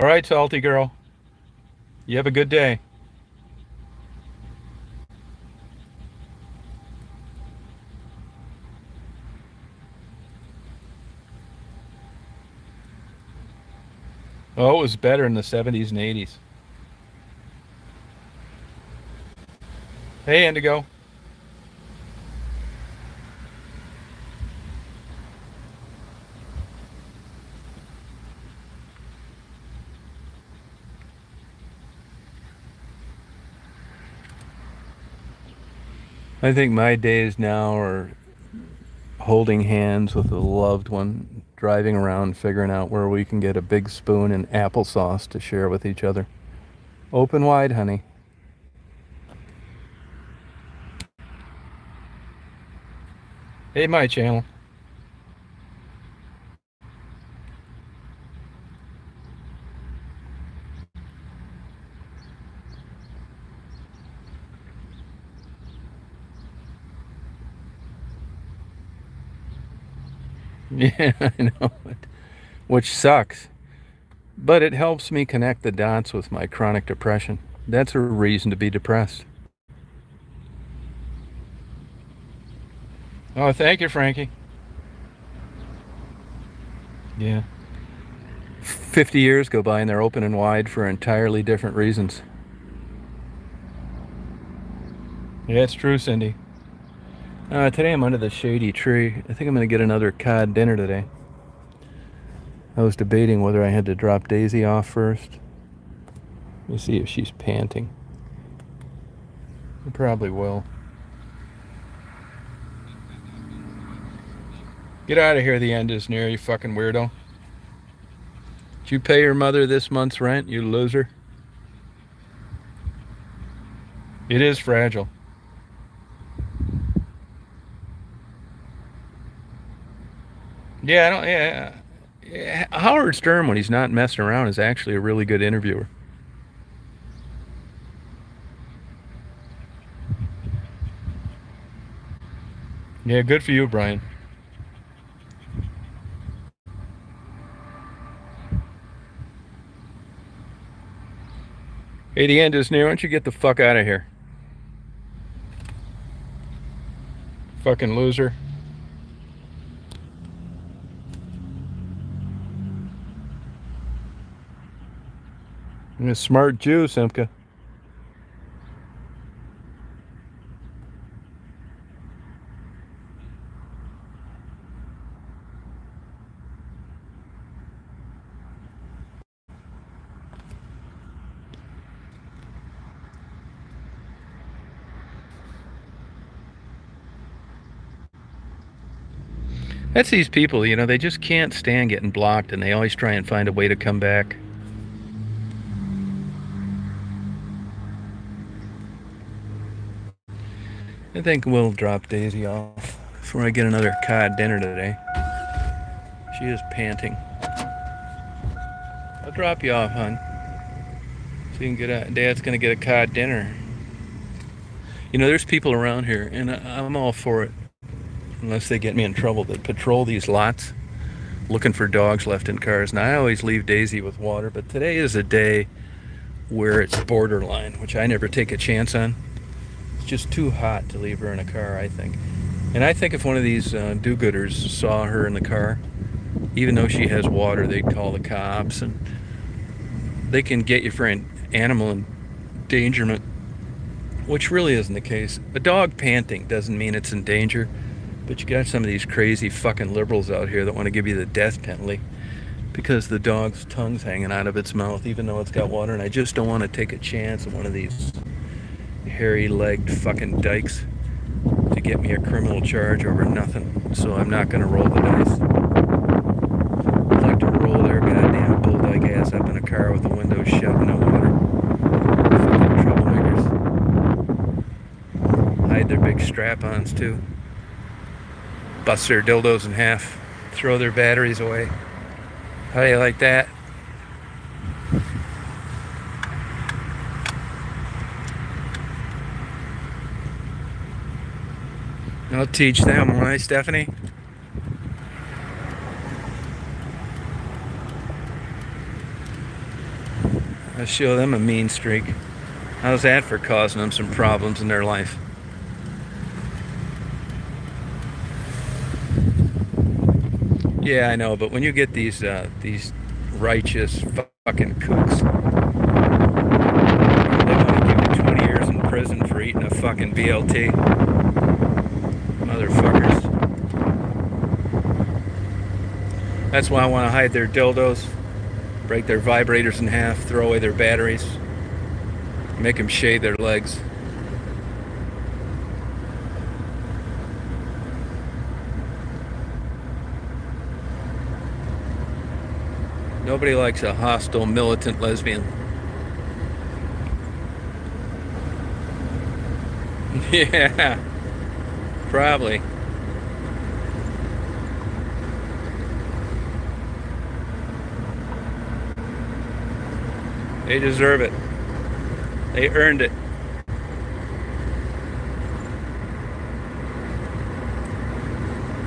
All right, salty girl. You have a good day. Oh, it was better in the 70s and 80s. Hey, Indigo. I think my days now are holding hands with a loved one, driving around figuring out where we can get a big spoon and applesauce to share with each other. Open wide, honey. Hey, my channel. Yeah, I know. Which sucks. But it helps me connect the dots with my chronic depression. That's a reason to be depressed. Oh, thank you, Frankie. Yeah. 50 years go by and they're open and wide for entirely different reasons. Yeah, it's true, Cindy. Today I'm under the shady tree. I think I'm going to get another cod dinner today. I was debating whether I had to drop Daisy off first. Let me see if she's panting. I probably will. Get out of here, the end is near, you fucking weirdo. Did you pay your mother this month's rent, you loser? It is fragile. Yeah, I don't. Yeah. Howard Stern, when he's not messing around, is actually a really good interviewer. Yeah, good for you, Brian. Hey, the end is near. Why don't you get the fuck out of here? Fucking loser. You're a smart Jew, Simka. That's these people, you know, they just can't stand getting blocked and they always try and find a way to come back. I think we'll drop Daisy off before I get another cod dinner today. She is panting. I'll drop you off, hon. So you can get Dad's gonna get a cod dinner. You know, there's people around here, and I'm all for it, unless they get me in trouble, that patrol these lots looking for dogs left in cars. And I always leave Daisy with water, but today is a day where it's borderline, which I never take a chance on. It's just too hot to leave her in a car, I think. And I think if one of these do-gooders saw her in the car, even though she has water, they'd call the cops, and they can get you for an animal endangerment, which really isn't the case. A dog panting doesn't mean it's in danger, but you got some of these crazy fucking liberals out here that want to give you the death penalty because the dog's tongue's hanging out of its mouth, even though it's got water, and I just don't want to take a chance on one of these hairy-legged fucking dykes to get me a criminal charge over nothing. So I'm not going to roll the dice. I'd like to roll their goddamn bulldog ass up in a car with the windows shut and no water. Fucking troublemakers. Hide their big strap-ons too. Bust their dildos in half. Throw their batteries away. How do you like that? I'll teach them, right, Stephanie? I'll show them a mean streak. How's that for causing them some problems in their life? Yeah, I know, but when you get these righteous fucking kooks, they want to give you 20 years in prison for eating a fucking BLT. Motherfuckers. That's why I want to hide their dildos, break their vibrators in half, throw away their batteries, make them shave their legs. Nobody likes a hostile, militant lesbian. Yeah, probably. They deserve it. They earned it.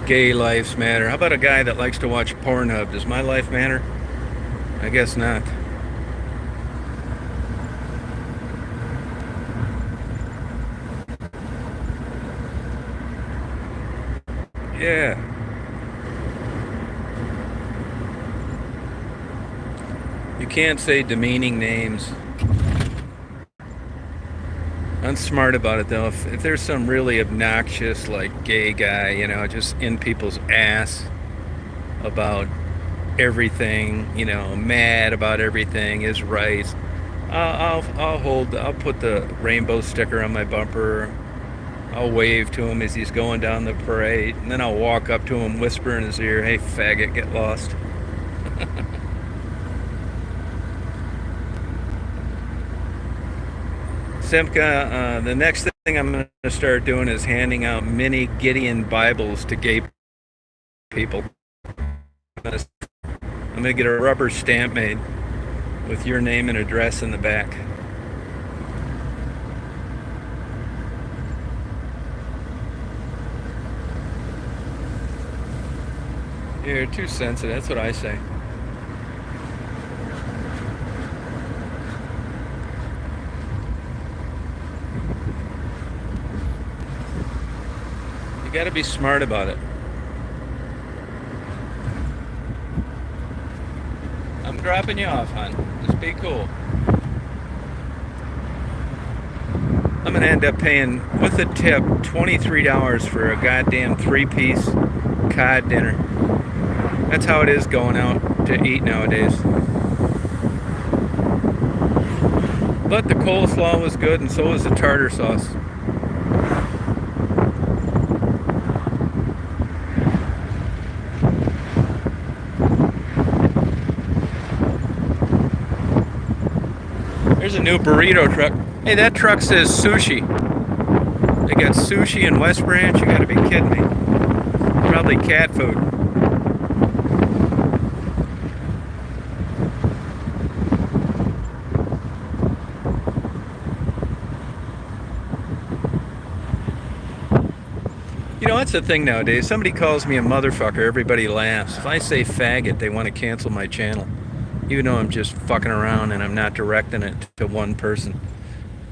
Gay lives matter. How about a guy that likes to watch Pornhub? Does my life matter? I guess not. Yeah. You can't say demeaning names. I'm smart about it though. If there's some really obnoxious, like gay guy, just in people's ass about everything, mad about everything, his rights, I'll put the rainbow sticker on my bumper. I'll wave to him as he's going down the parade, and then I'll walk up to him, whisper in his ear, "Hey, faggot, get lost." Simca, the next thing I'm going to start doing is handing out mini Gideon Bibles to gay people. I'm going to get a rubber stamp made with your name and address in the back. You're too sensitive, that's what I say. You gotta be smart about it. I'm dropping you off, hon. Just be cool. I'm gonna end up paying, with a tip, $23 for a goddamn 3-piece cod dinner. That's how it is going out to eat nowadays. But the coleslaw was good, and so was the tartar sauce. There's a new burrito truck. Hey, that truck says sushi. They got sushi in West Branch? You gotta be kidding me. Probably cat food. That's the thing nowadays. Somebody calls me a motherfucker, everybody laughs. If I say faggot, they want to cancel my channel. Even though I'm just fucking around and I'm not directing it to one person.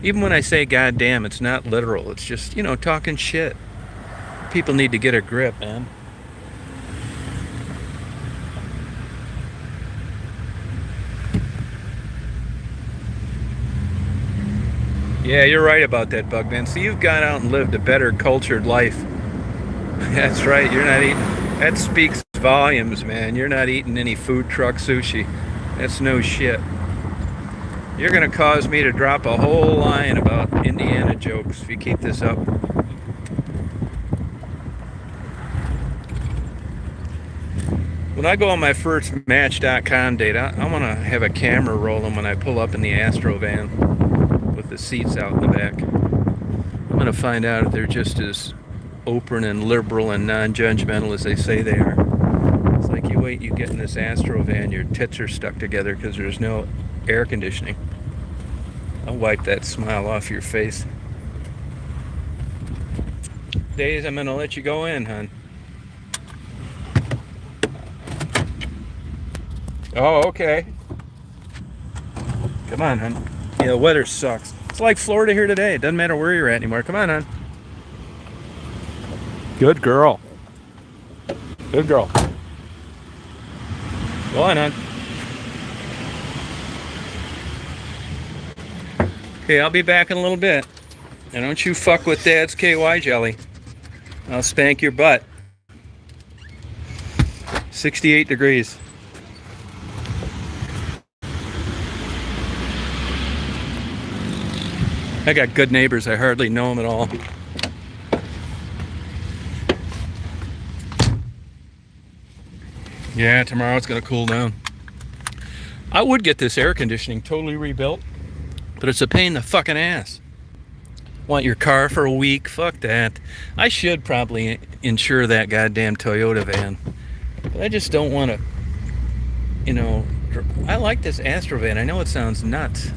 Even when I say goddamn, it's not literal. It's just, talking shit. People need to get a grip, man. Yeah, you're right about that, Bugman. So you've gone out and lived a better cultured life. That's right, you're not eating. That speaks volumes, man. You're not eating any food truck sushi. That's no shit. You're gonna cause me to drop a whole line about Indiana jokes if you keep this up. When I go on my first Match.com date, I want to have a camera rolling when I pull up in the Astro van with the seats out in the back. I'm gonna find out if they're just as open and liberal and non-judgmental as they say they are. It's like you get in this Astro van, your tits are stuck together because there's no air conditioning. I'll wipe that smile off your face. Days, I'm gonna let you go in, hon. Oh, okay. Come on, hon. Yeah, the weather sucks. It's like Florida here today. It doesn't matter where you're at anymore. Come on, hon. Good girl. Good girl. Go on, hon. Okay, I'll be back in a little bit. And don't you fuck with Dad's KY jelly. I'll spank your butt. 68 degrees. I got good neighbors. I hardly know them at all. Yeah, tomorrow it's going to cool down. I would get this air conditioning totally rebuilt, but it's a pain in the fucking ass. Want your car for a week? Fuck that. I should probably insure that goddamn Toyota van, but I just don't want to, you know. I like this Astrovan. I know it sounds nuts.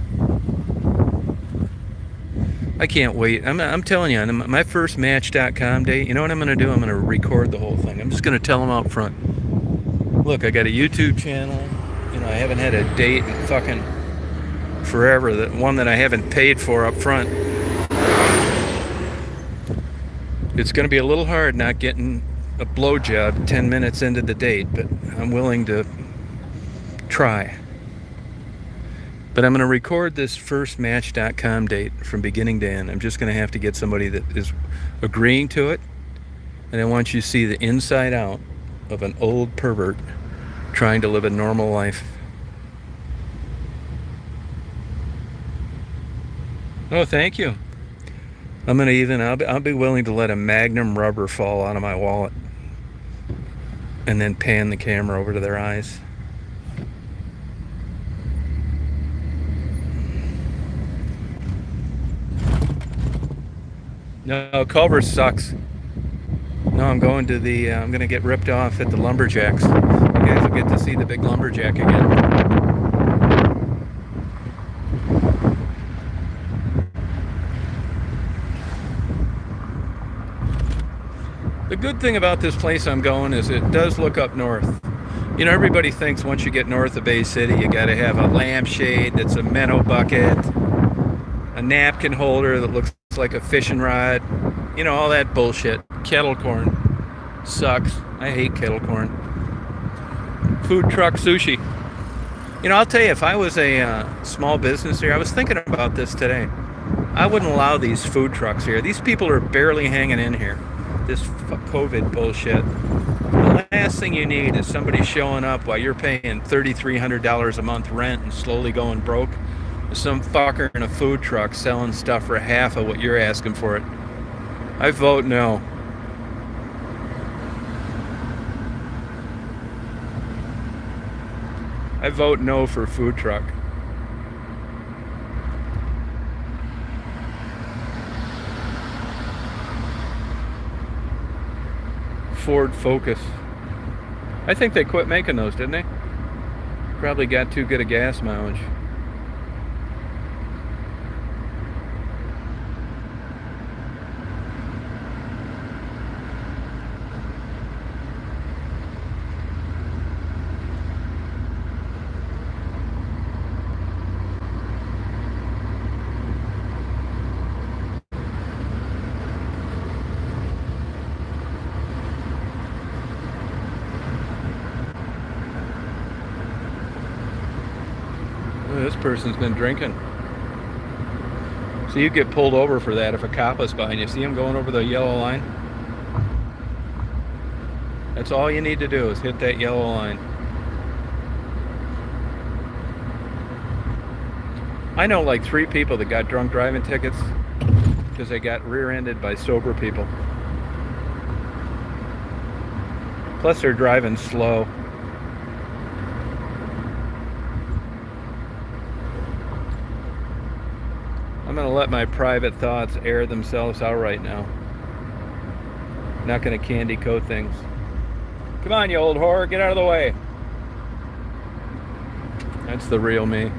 I can't wait. I'm telling you, on my first Match.com date, you know what I'm going to do? I'm going to record the whole thing. I'm just going to tell them out front. Look, I got a YouTube channel. You know, I haven't had a date in fucking forever. The one that I haven't paid for up front. It's going to be a little hard not getting a blowjob 10 minutes into the date, but I'm willing to try. But I'm going to record this first Match.com date from beginning to end. I'm just going to have to get somebody that is agreeing to it. And I want you to see the inside out of an old pervert trying to live a normal life. Oh, thank you. I'm going to even, I'll be willing to let a Magnum rubber fall out of my wallet and then pan the camera over to their eyes. No, Culver sucks. No, I'm going to the, I'm going to get ripped off at the Lumberjacks. You guys will get to see the big Lumberjack again. The good thing about this place I'm going is it does look up north. You know, everybody thinks once you get north of Bay City, you got to have a lampshade that's a minnow bucket, a napkin holder that looks like a fishing rod, you know, all that bullshit. Kettle corn sucks. I hate kettle corn. Food truck sushi. You know, I'll tell you, if I was a small business here, I was thinking about this today. I wouldn't allow these food trucks here. These people are barely hanging in here. This COVID bullshit. The last thing you need is somebody showing up while you're paying $3,300 a month rent and slowly going broke. Some fucker in a food truck selling stuff for half of what you're asking for it. I vote no. I vote no for food truck. Ford Focus. I think they quit making those, didn't they? Probably got too good a gas mileage. This person's been drinking. So you get pulled over for that if a cop is behind you. See him going over the yellow line? That's all you need to do is hit that yellow line. I know like 3 people that got drunk driving tickets because they got rear-ended by sober people. Plus they're driving slow. I'm going to let my private thoughts air themselves out right now. Not going to candy coat things. Come on, you old whore, get out of the way. That's the real me.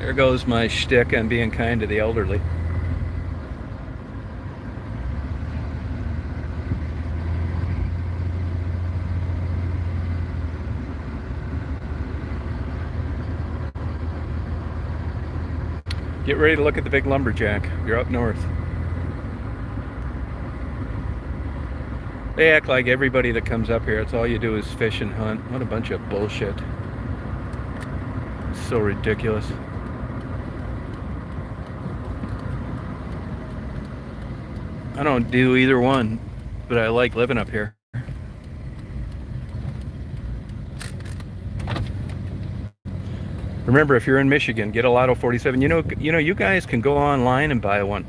There goes my shtick on being kind to the elderly. Get ready to look at the big lumberjack. You're up north. They act like everybody that comes up here, it's all you do is fish and hunt. What a bunch of bullshit. It's so ridiculous. I don't do either one, but I like living up here. Remember, if you're in Michigan, get a Lotto 47. You know, you guys can go online and buy one,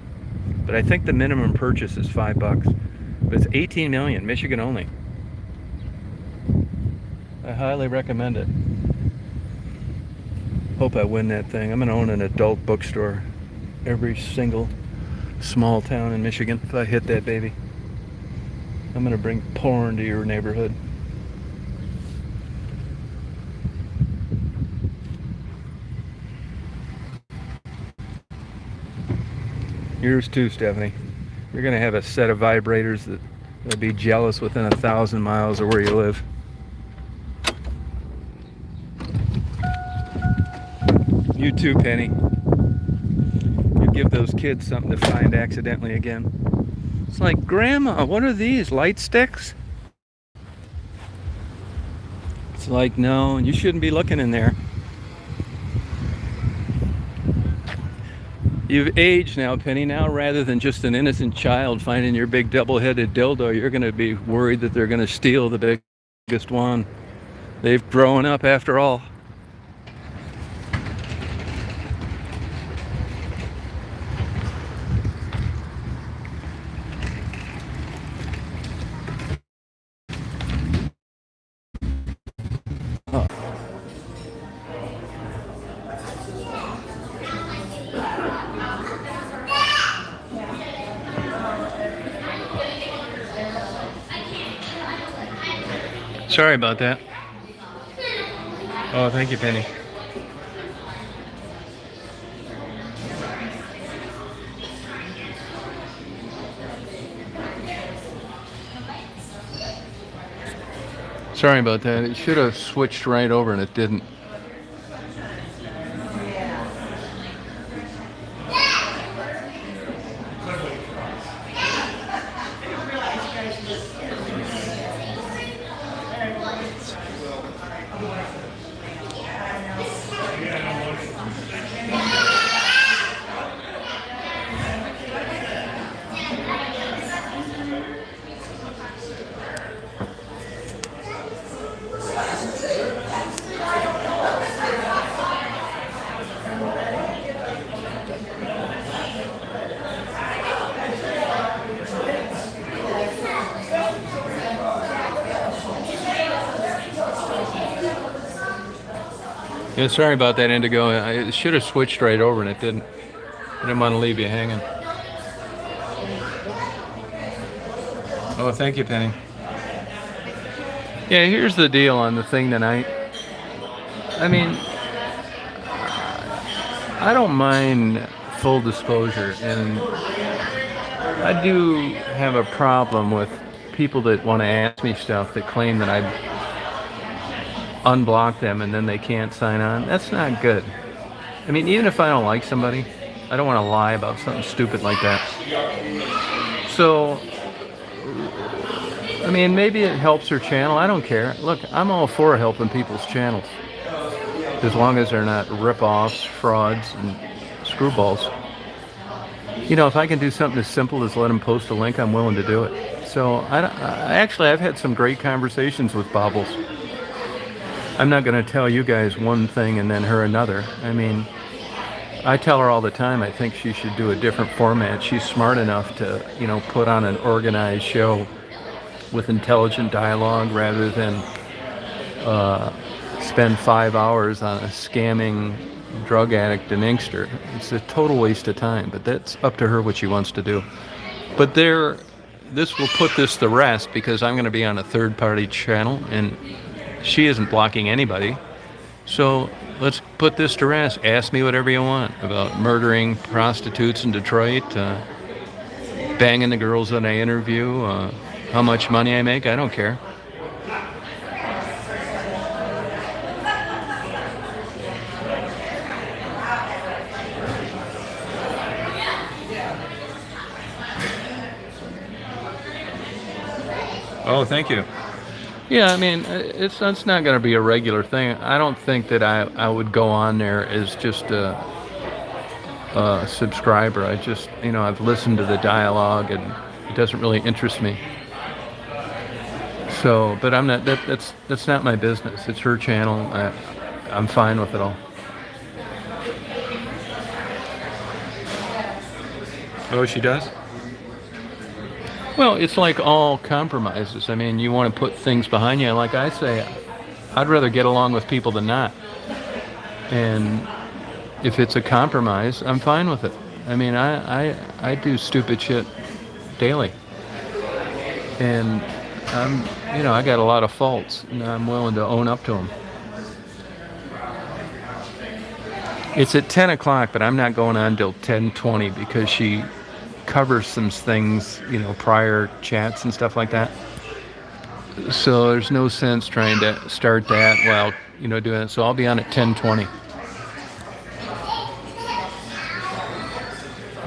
but I think the minimum purchase is $5. But it's 18 million, Michigan only. I highly recommend it. Hope I win that thing. I'm gonna own an adult bookstore every single small town in Michigan if I hit that baby. I'm gonna bring porn to your neighborhood. Yours too, Stephanie. You're gonna have a set of vibrators that will be jealous within 1,000 miles of where you live. You too, Penny. You give those kids something to find accidentally again. It's like, Grandma, what are these? Light sticks? It's like, no, you shouldn't be looking in there. You've aged now, Penny. Now, rather than just an innocent child finding your big double-headed dildo, you're going to be worried that they're going to steal the biggest one. They've grown up after all. Sorry about that. Oh, thank you, Penny. Sorry about that. It should have switched right over and it didn't. Yeah, sorry about that, Indigo. It should have switched right over and it didn't. I didn't want to leave you hanging. Oh, thank you, Penny. Yeah, here's the deal on the thing tonight. I mean, I don't mind full disclosure, and I do have a problem with people that want to ask me stuff that claim that I unblock them and then they can't sign on. That's not good. I mean, even if I don't like somebody, I don't want to lie about something stupid like that. So, I mean, maybe it helps her channel. I don't care. Look, I'm all for helping people's channels, as long as they're not rip-offs, frauds, and screwballs. You know, if I can do something as simple as let them post a link, I'm willing to do it. So, I've had some great conversations with Bobbles. I'm not going to tell you guys one thing and then her another. I mean, I tell her all the time I think she should do a different format. She's smart enough to, you know, put on an organized show with intelligent dialogue rather than spend 5 hours on a scamming drug addict and inkster. It's a total waste of time, but that's up to her what she wants to do. But this will put this to rest because I'm going to be on a third-party channel and she isn't blocking anybody. So let's put this to rest. Ask me whatever you want about murdering prostitutes in Detroit, banging the girls that I interview, how much money I make. I don't care. Oh, thank you. Yeah, I mean, it's not going to be a regular thing. I don't think that I would go on there as just a subscriber. I just, you know, I've listened to the dialogue and it doesn't really interest me. So, but I'm not, that's not my business. It's her channel. I'm fine with it all. Oh, she does? Well, it's like all compromises. I mean, you want to put things behind you. Like I say, I'd rather get along with people than not. And if it's a compromise, I'm fine with it. I mean, I do stupid shit daily. And I got a lot of faults, and I'm willing to own up to them. It's at 10 o'clock, but I'm not going on till 10:20 because she covers some things, prior chats and stuff like that. So there's no sense trying to start that while, doing it. So I'll be on at 10:20.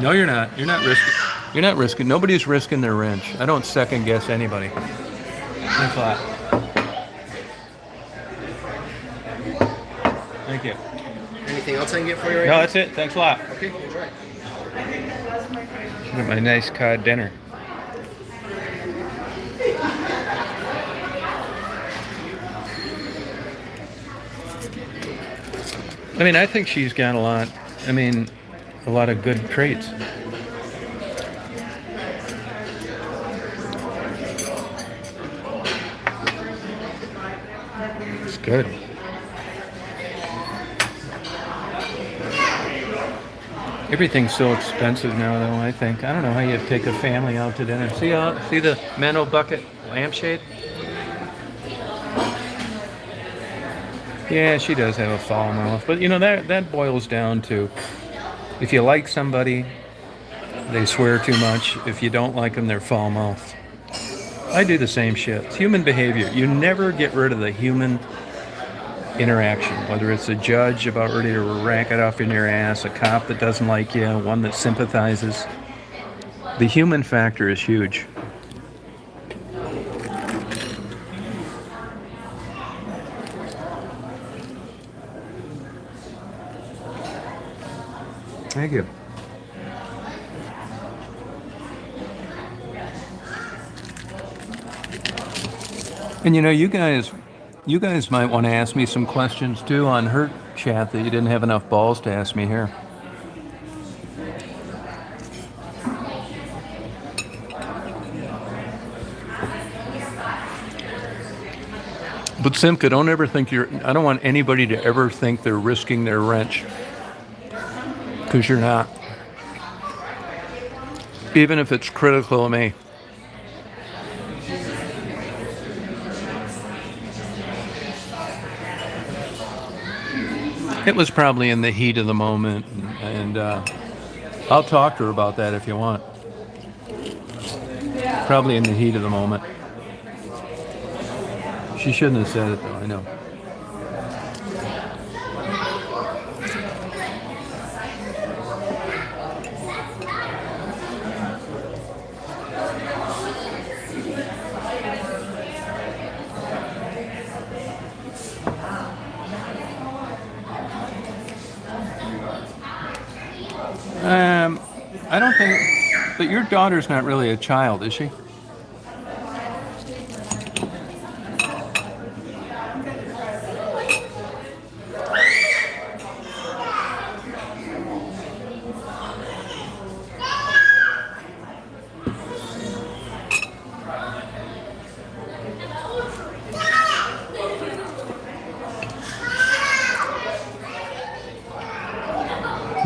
No, you're not. You're not risking. You're not risking. Nobody's risking their wrench. I don't second guess anybody. Thanks a lot. Thank you. Anything else I can get for you right No, now? that's it. Thanks a lot. Okay, enjoy. Get my nice cod dinner. I mean, I think she's got a lot of good traits. It's good. Everything's so expensive now, though, I think. I don't know how you take a family out to dinner. See the Menno bucket lampshade? Yeah, she does have a foul mouth. But, that boils down to if you like somebody, they swear too much. If you don't like them, they're foul mouthed. I do the same shit. It's human behavior. You never get rid of the human interaction, whether it's a judge about ready to rack it off in your ass, a cop that doesn't like you, one that sympathizes. The human factor is huge. Thank you. And you guys might want to ask me some questions too on her chat that you didn't have enough balls to ask me here. But Simca, don't ever think I don't want anybody to ever think they're risking their wrench. Because you're not. Even if it's critical of me. It was probably in the heat of the moment, and I'll talk to her about that if you want. Probably in the heat of the moment. She shouldn't have said it, though, I know. I don't think, but your daughter's not really a child, is she?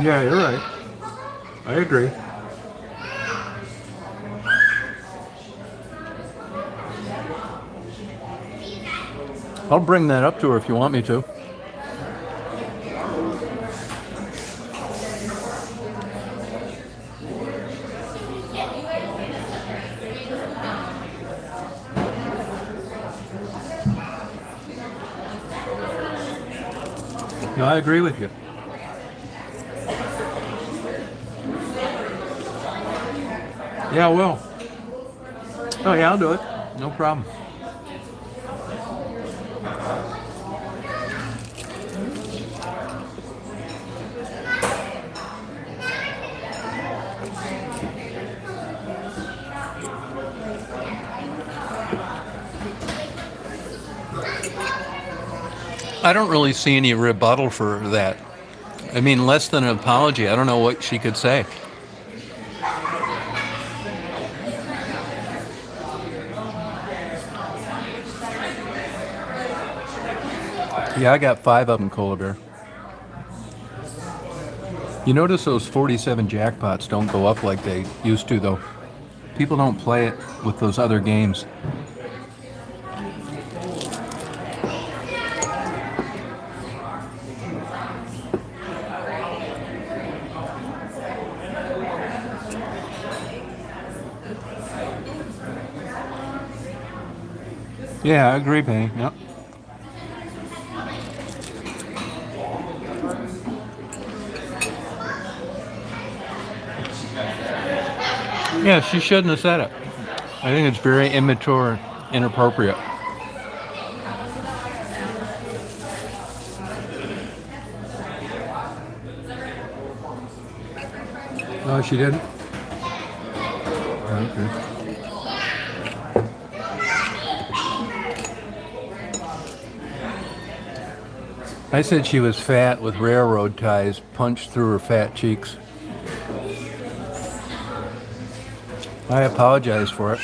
Yeah, you're right. I agree. I'll bring that up to her if you want me to. No, I agree with you. Yeah, I will. Oh, yeah, I'll do it. No problem. I don't really see any rebuttal for that. I mean, less than an apology. I don't know what she could say. Yeah, I got 5 of them, Cola Bear. You notice those 47 jackpots don't go up like they used to, though. People don't play it with those other games. Yeah, I agree, Penny. Yep. Yeah, she shouldn't have said it. I think it's very immature, inappropriate. Oh, she didn't? Okay. I said she was fat with railroad ties punched through her fat cheeks. I apologize for it.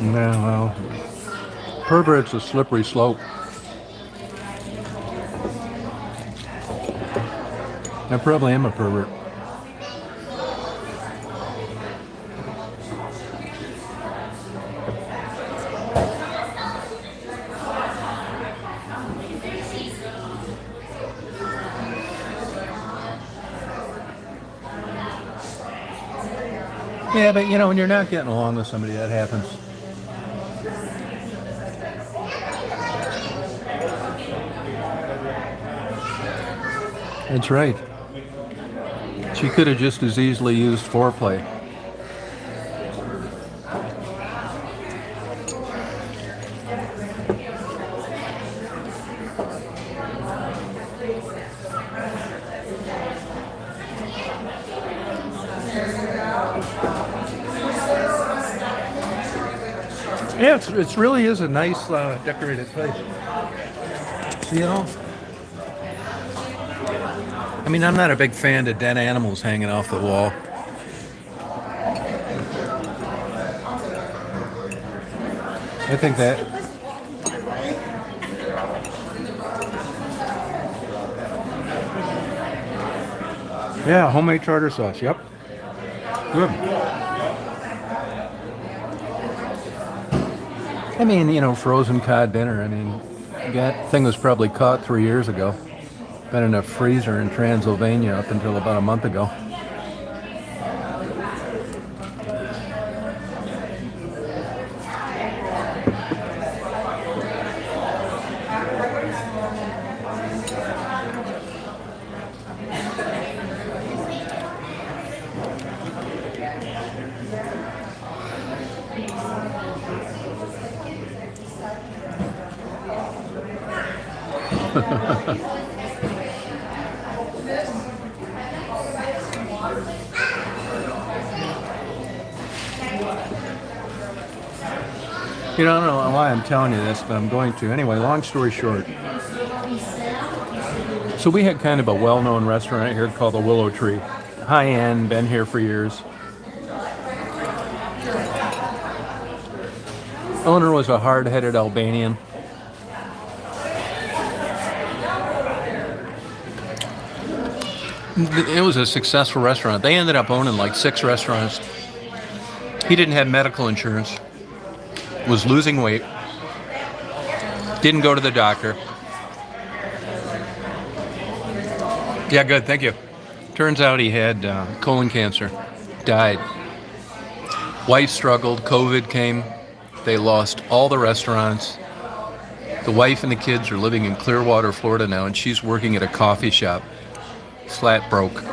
Yeah, well, pervert's a slippery slope. I probably am a pervert. Yeah, but you know, when you're not getting along with somebody, that happens. That's right. She could have just as easily used foreplay. Yeah, it really is a nice decorated place. So, you know, I mean, I'm not a big fan of dead animals hanging off the wall. I think that. Yeah, homemade tartar sauce. Yep. Good. I mean, you know, frozen cod dinner. I mean, that thing was probably caught 3 years ago. Been in a freezer in Transylvania up until about a month ago. You know, I don't know why I'm telling you this, but I'm going to. Anyway, long story short. So we had kind of a well-known restaurant here called the Willow Tree. High-end, been here for years. Owner was a hard-headed Albanian. It was a successful restaurant. They ended up owning like 6 restaurants. He didn't have medical insurance. Was losing weight. Didn't go to the doctor. Yeah, good, thank you. Turns out he had colon cancer. Died. Wife struggled. COVID came. They lost all the restaurants. The wife and the kids are living in Clearwater, Florida now, and she's working at a coffee shop. Flat broke.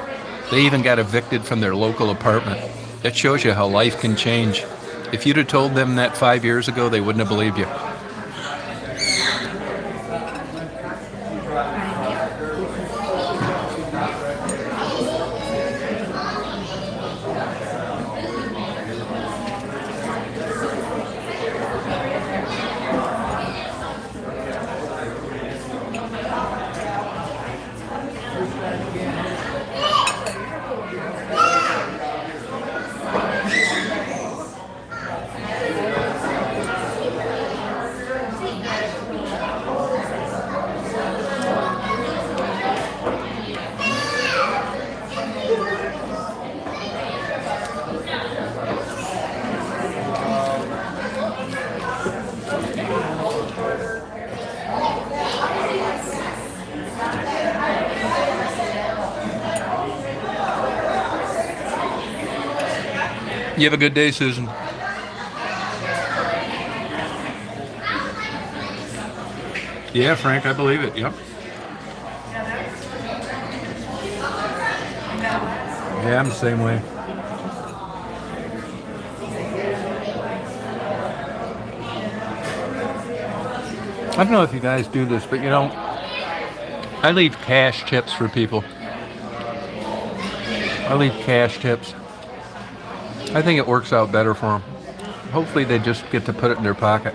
They even got evicted from their local apartment. That shows you how life can change. If you'd have told them that 5 years ago, they wouldn't have believed you. You have a good day, Susan. Yeah, Frank, I believe it. Yep. Yeah, I'm the same way. I don't know if you guys do this, but I leave cash tips for people. I leave cash tips. I think it works out better for them. Hopefully they just get to put it in their pocket.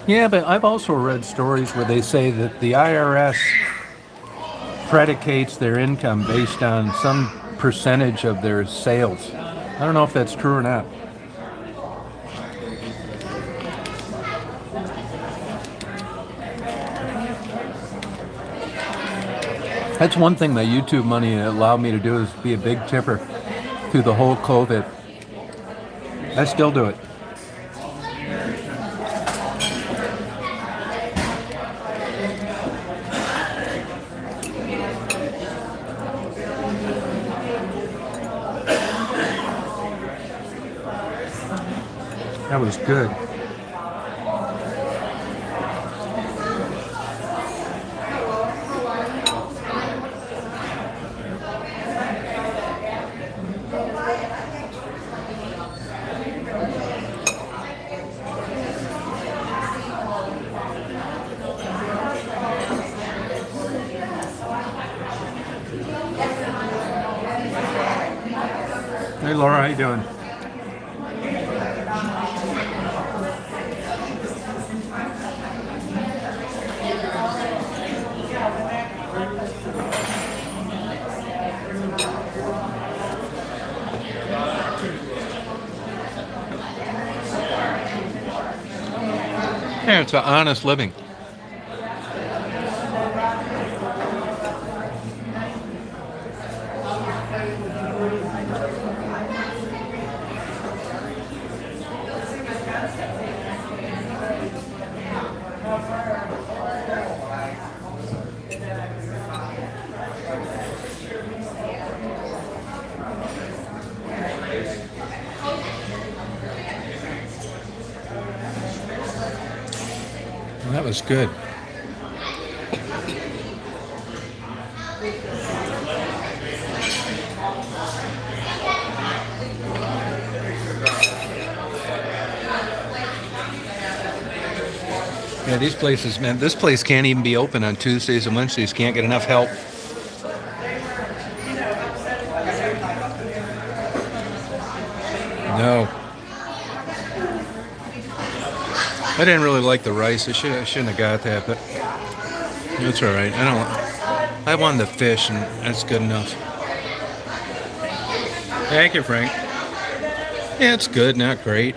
Yeah, but I've also read stories where they say that the IRS predicates their income based on some percentage of their sales. I don't know if that's true or not. That's one thing my YouTube money allowed me to do, is be a big tipper through the whole COVID. I still do it. That was good. Hey Laura, how you doing? Yeah, it's an honest living. Well, that was good. Yeah, these places, man, this place can't even be open on Tuesdays and Wednesdays. Can't get enough help. No. I didn't really like the rice. I shouldn't have got that, but it's all right. I wanted the fish, and that's good enough. Thank you, Frank. Yeah, it's good, not great.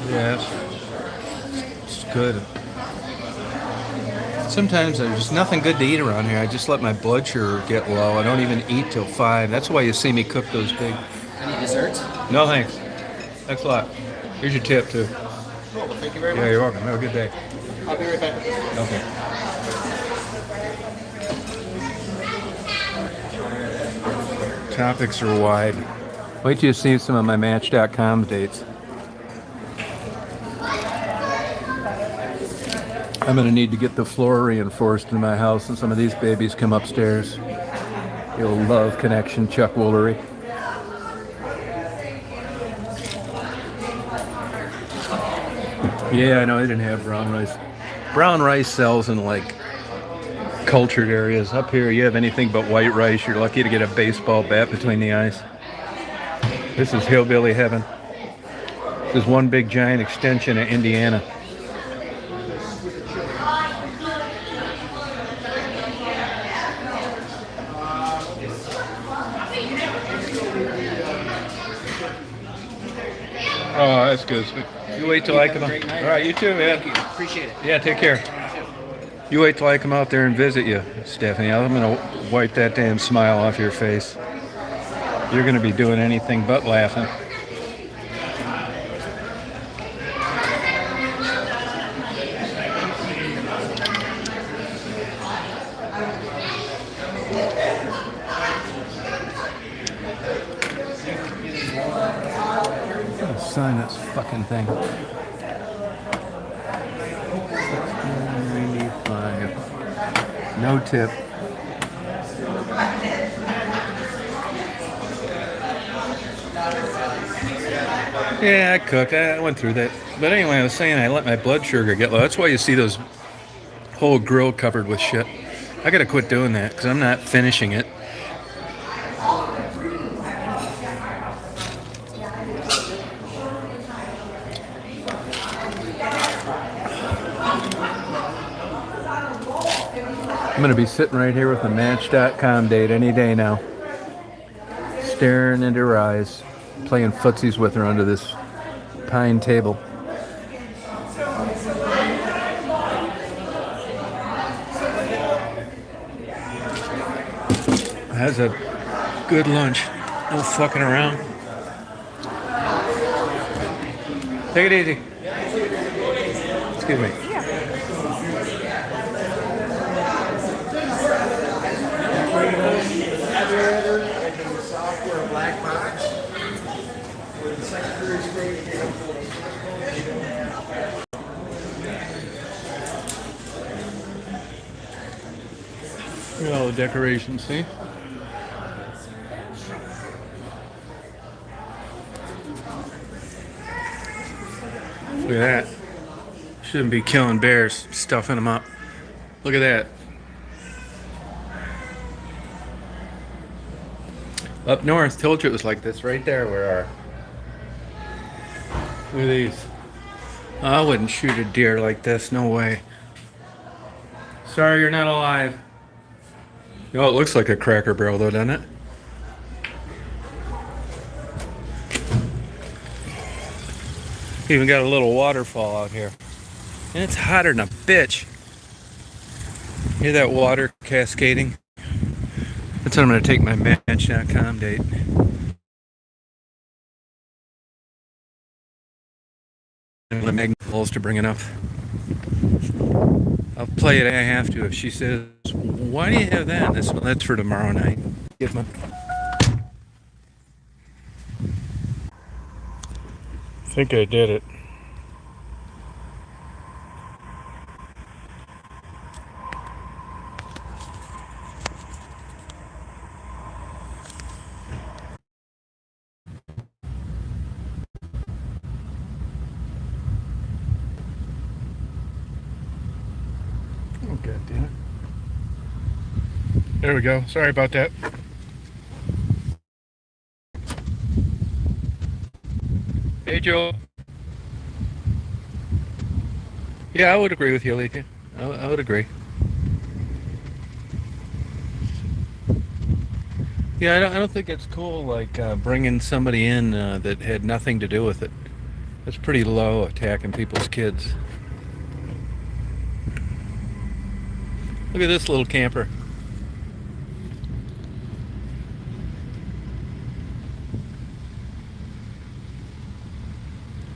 Yes, it's good. Sometimes there's just nothing good to eat around here. I just let my blood sugar get low. I don't even eat till 5. That's why you see me cook those big. Any desserts? No, thanks. Thanks a lot. Here's your tip, too. Cool. Well, thank you very much. Yeah, you're welcome. Have a good day. I'll be right back. Okay. Topics are wide. Wait till you see some of my Match.com dates. I'm gonna need to get the floor reinforced in my house and some of these babies come upstairs. You'll love Connection Chuck Woolery. Yeah, I know they didn't have brown rice. Brown rice sells in like cultured areas. Up here, you have anything but white rice. You're lucky to get a baseball bat between the eyes. This is hillbilly heaven. This is one big giant extension of Indiana. Oh, that's good. You wait till I come out. All right, you too, man. Appreciate it. Yeah, take care. You wait till I come out there and visit you, Stephanie. I'm going to wipe that damn smile off your face. You're going to be doing anything but laughing. Sign this fucking thing. 95. No tip. Yeah, I cooked. I went through that. But anyway, I was saying I let my blood sugar get low. That's why you see those whole grill covered with shit. I gotta quit doing that because I'm not finishing it. I'm going to be sitting right here with a Match.com date any day now. Staring into her eyes. Playing footsies with her under this pine table. That's a good lunch. No fucking around. Take it easy. Excuse me. Software black box with the Secretary's Look at all the decorations, see? Look at that. Shouldn't be killing bears, stuffing them up. Look at that. Up north, told you it was like this right there where our... Look at these. I wouldn't shoot a deer like this, no way. Sorry you're not alive. You know, it looks like a Cracker Barrel though, doesn't it? Even got a little waterfall out here. And it's hotter than a bitch. Hear that water cascading? That's what I'm going to take my Match.com date. And let Megan Falls to bring it up. I'll play it. I have to. If she says, "Why do you have that?" That's for tomorrow night. Give me. I think I did it. Oh, God damn it. There we go. Sorry about that. Hey, Joe. Yeah, I would agree with you, Alethea. I would agree. Yeah, I don't think it's cool, like bringing somebody in that had nothing to do with it. That's pretty low, attacking people's kids. Look at this little camper.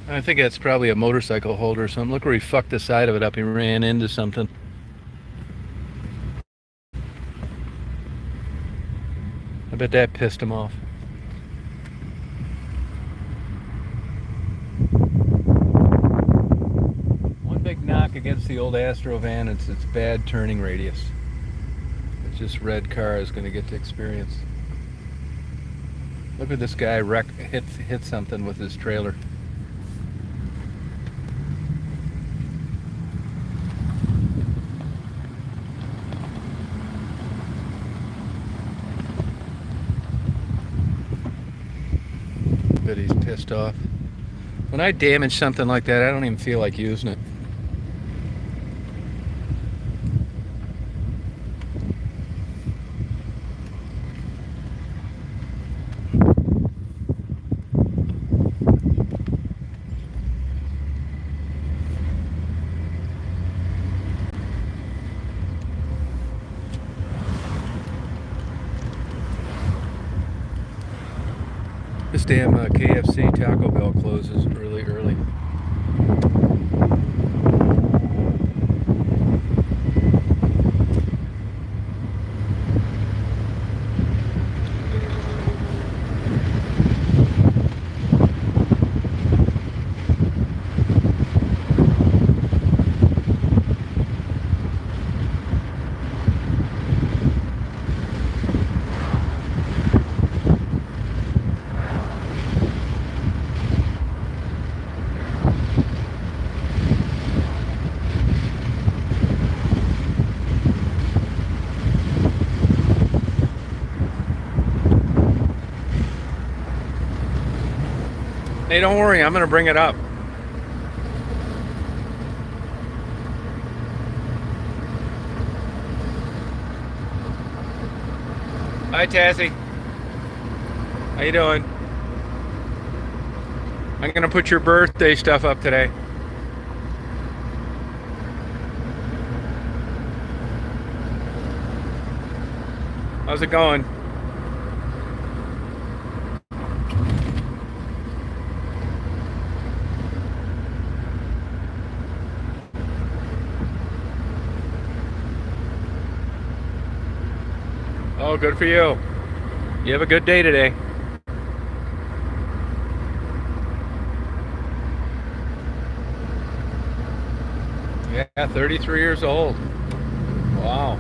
I think that's probably a motorcycle holder or something. Look where he fucked the side of it up. He ran into something. I bet that pissed him off. against the old Astro van, it's bad turning radius. It's just red car is going to get to experience. Look at this guy hit something with his trailer. But he's pissed off. When I damage something like that, I don't even feel like using it. This damn KFC Taco Bell closes really early. Hey, don't worry, I'm gonna bring it up. Hi, Tassie. How you doing? I'm gonna put your birthday stuff up today. How's it going? Oh, good for you. You have a good day today. Yeah, 33 years old. Wow.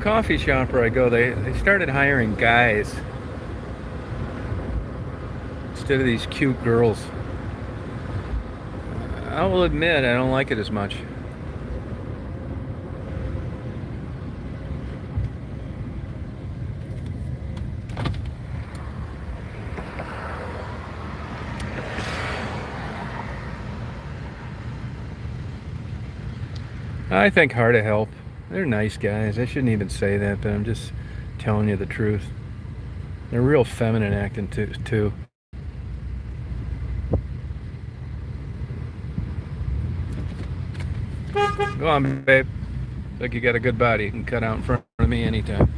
Coffee shop where I go, they started hiring guys instead of these cute girls. I will admit I don't like it as much. I think Heart of Help. They're nice guys. I shouldn't even say that, but I'm just telling you the truth. They're real feminine acting too. Go on, babe. Like you got a good body. You can cut out in front of me anytime.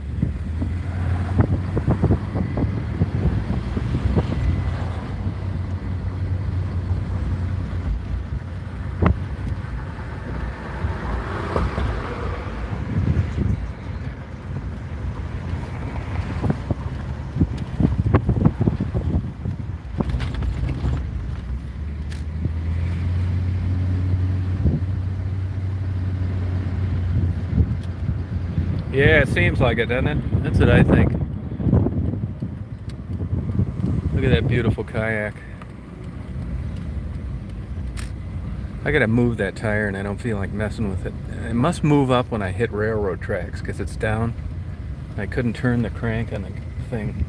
Yeah, it seems like it, doesn't it? That's what I think. Look at that beautiful kayak. I gotta move that tire and I don't feel like messing with it. It must move up when I hit railroad tracks because it's down. I couldn't turn the crank on the thing.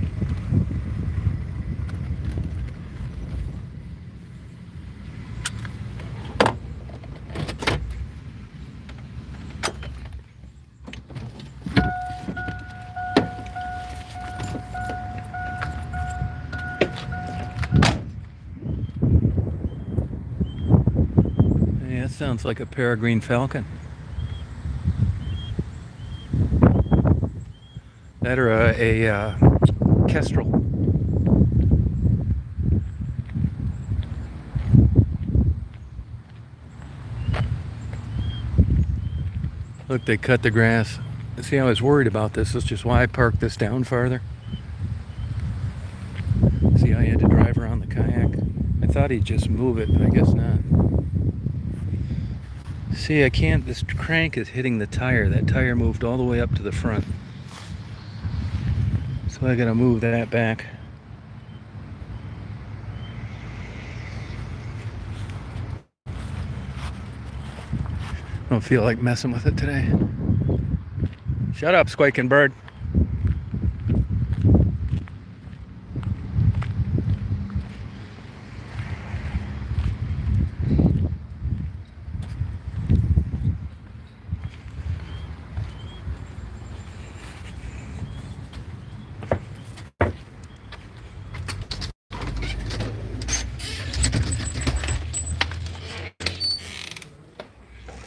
Yeah, that sounds like a peregrine falcon. That or a kestrel. Look, they cut the grass. See, I was worried about this. That's just why I parked this down farther. See, I had to drive around the kayak. I thought he'd just move it, but I guess not. See, I can't. This crank is hitting the tire. That tire moved all the way up to the front. So I gotta move that back. Don't feel like messing with it today. Shut up, squeaking bird.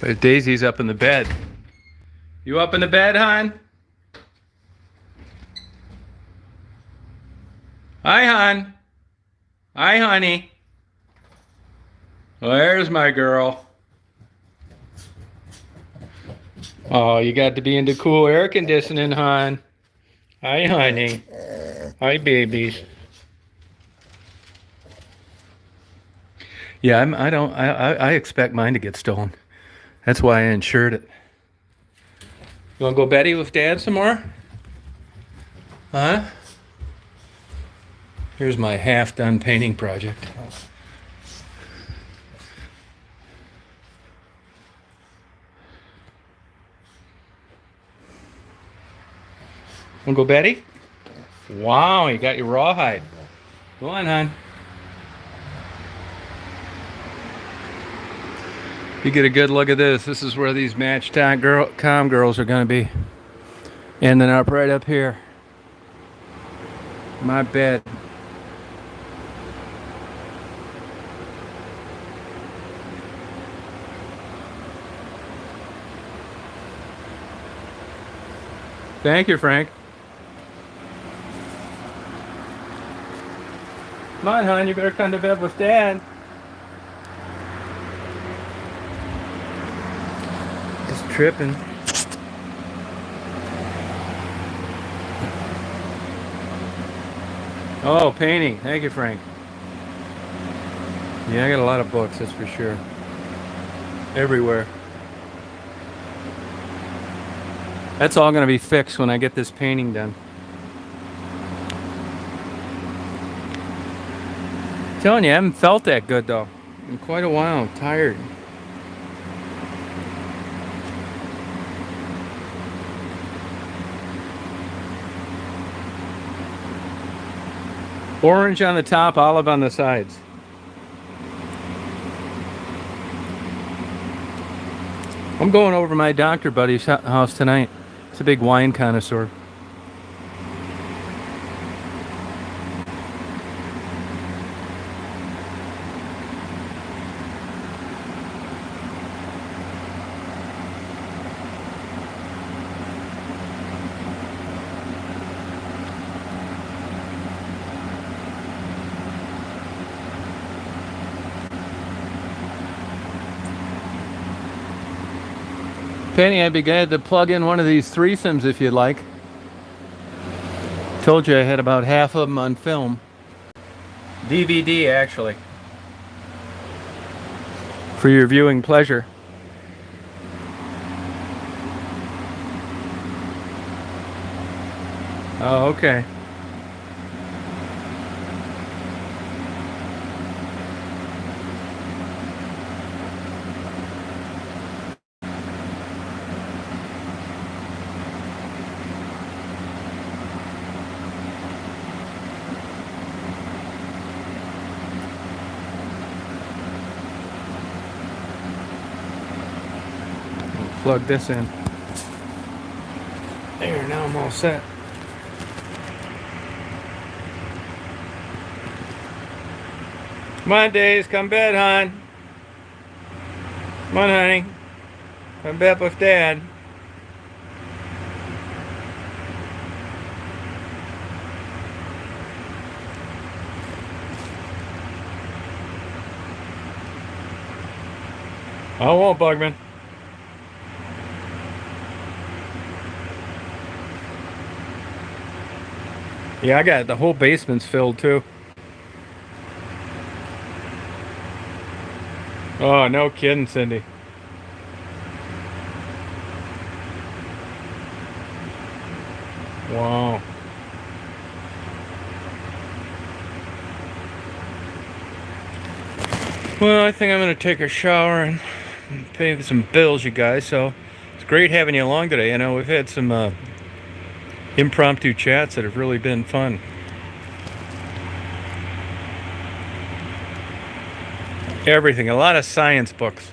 But Daisy's up in the bed. You up in the bed, hon? Hi, hon. Hi, honey. Well, there's my girl. Oh, you got to be into cool air conditioning, hon. Hi, honey. Hi, babies. Yeah, I expect mine to get stolen. That's why I insured it. You want to go Betty with Dad some more? Huh? Here's my half-done painting project. Want to go Betty? Wow, you got your rawhide. Go on, hon. You get a good look at this. This is where these Match.com girls are going to be. Ending up right up here. My bed. Thank you, Frank. Come on, hon. You better come to bed with Dad. Just tripping. Oh, painting. Thank you, Frank. Yeah, I got a lot of books, that's for sure. Everywhere. That's all going to be fixed when I get this painting done. I'm telling you, I haven't felt that good though. In quite a while. I'm tired. Orange on the top, olive on the sides. I'm going over to my doctor buddy's house tonight. It's a big wine connoisseur. Penny, I'd be glad to plug in one of these threesomes if you'd like. Told you I had about half of them on film. DVD, actually. For your viewing pleasure. Oh, okay. Plug this in. There, now I'm all set. Come on, Days, come bed, hon. Come on, honey. Come bed with Dad. I won't, Bugman. Yeah, I got the whole basement's filled too. Oh, no kidding, Cindy. Wow. Well, I think I'm going to take a shower and pay some bills, you guys. So it's great having you along today. You know, we've had some impromptu chats that have really been fun. Everything, a lot of science books.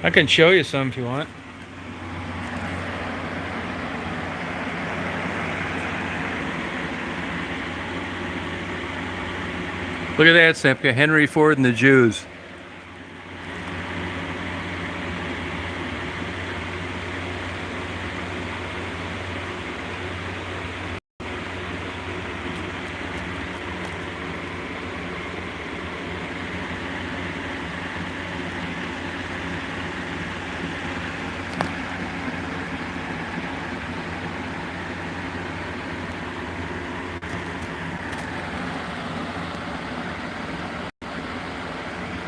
I can show you some if you want. Look at that, Sepka. Henry Ford and the Jews.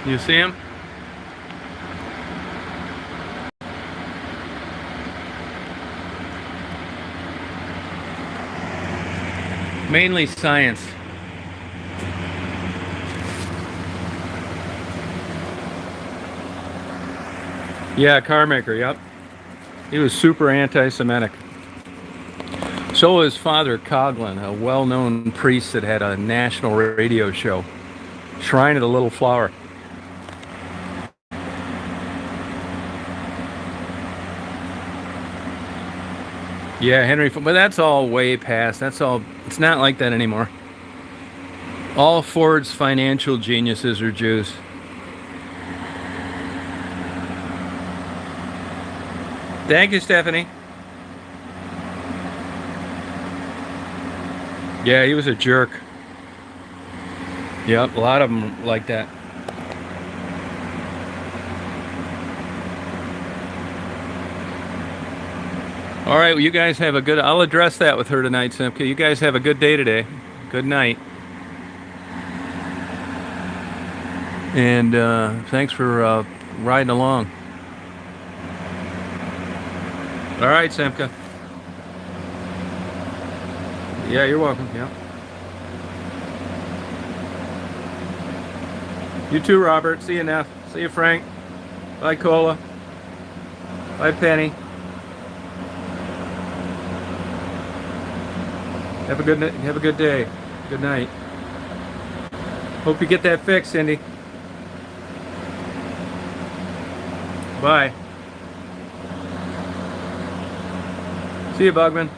You see him? Mainly science. Yeah, car maker, yep. He was super anti-Semitic. So was Father Coughlin, a well-known priest that had a national radio show, Shrine of the Little Flower. Yeah, Henry, but that's all way past. That's all, it's not like that anymore. All Ford's financial geniuses are Jews. Thank you, Stephanie. Yeah, he was a jerk. Yep, a lot of them like that. All right, well, you guys have a good... I'll address that with her tonight, Simka. You guys have a good day today. Good night. And thanks for riding along. All right, Simka. Yeah, you're welcome. Yeah. You too, Robert. See you, Neff. See you, Frank. Bye, Cola. Bye, Penny. Have a good day. Good night. Hope you get that fixed, Cindy. Bye. See you, Bugman.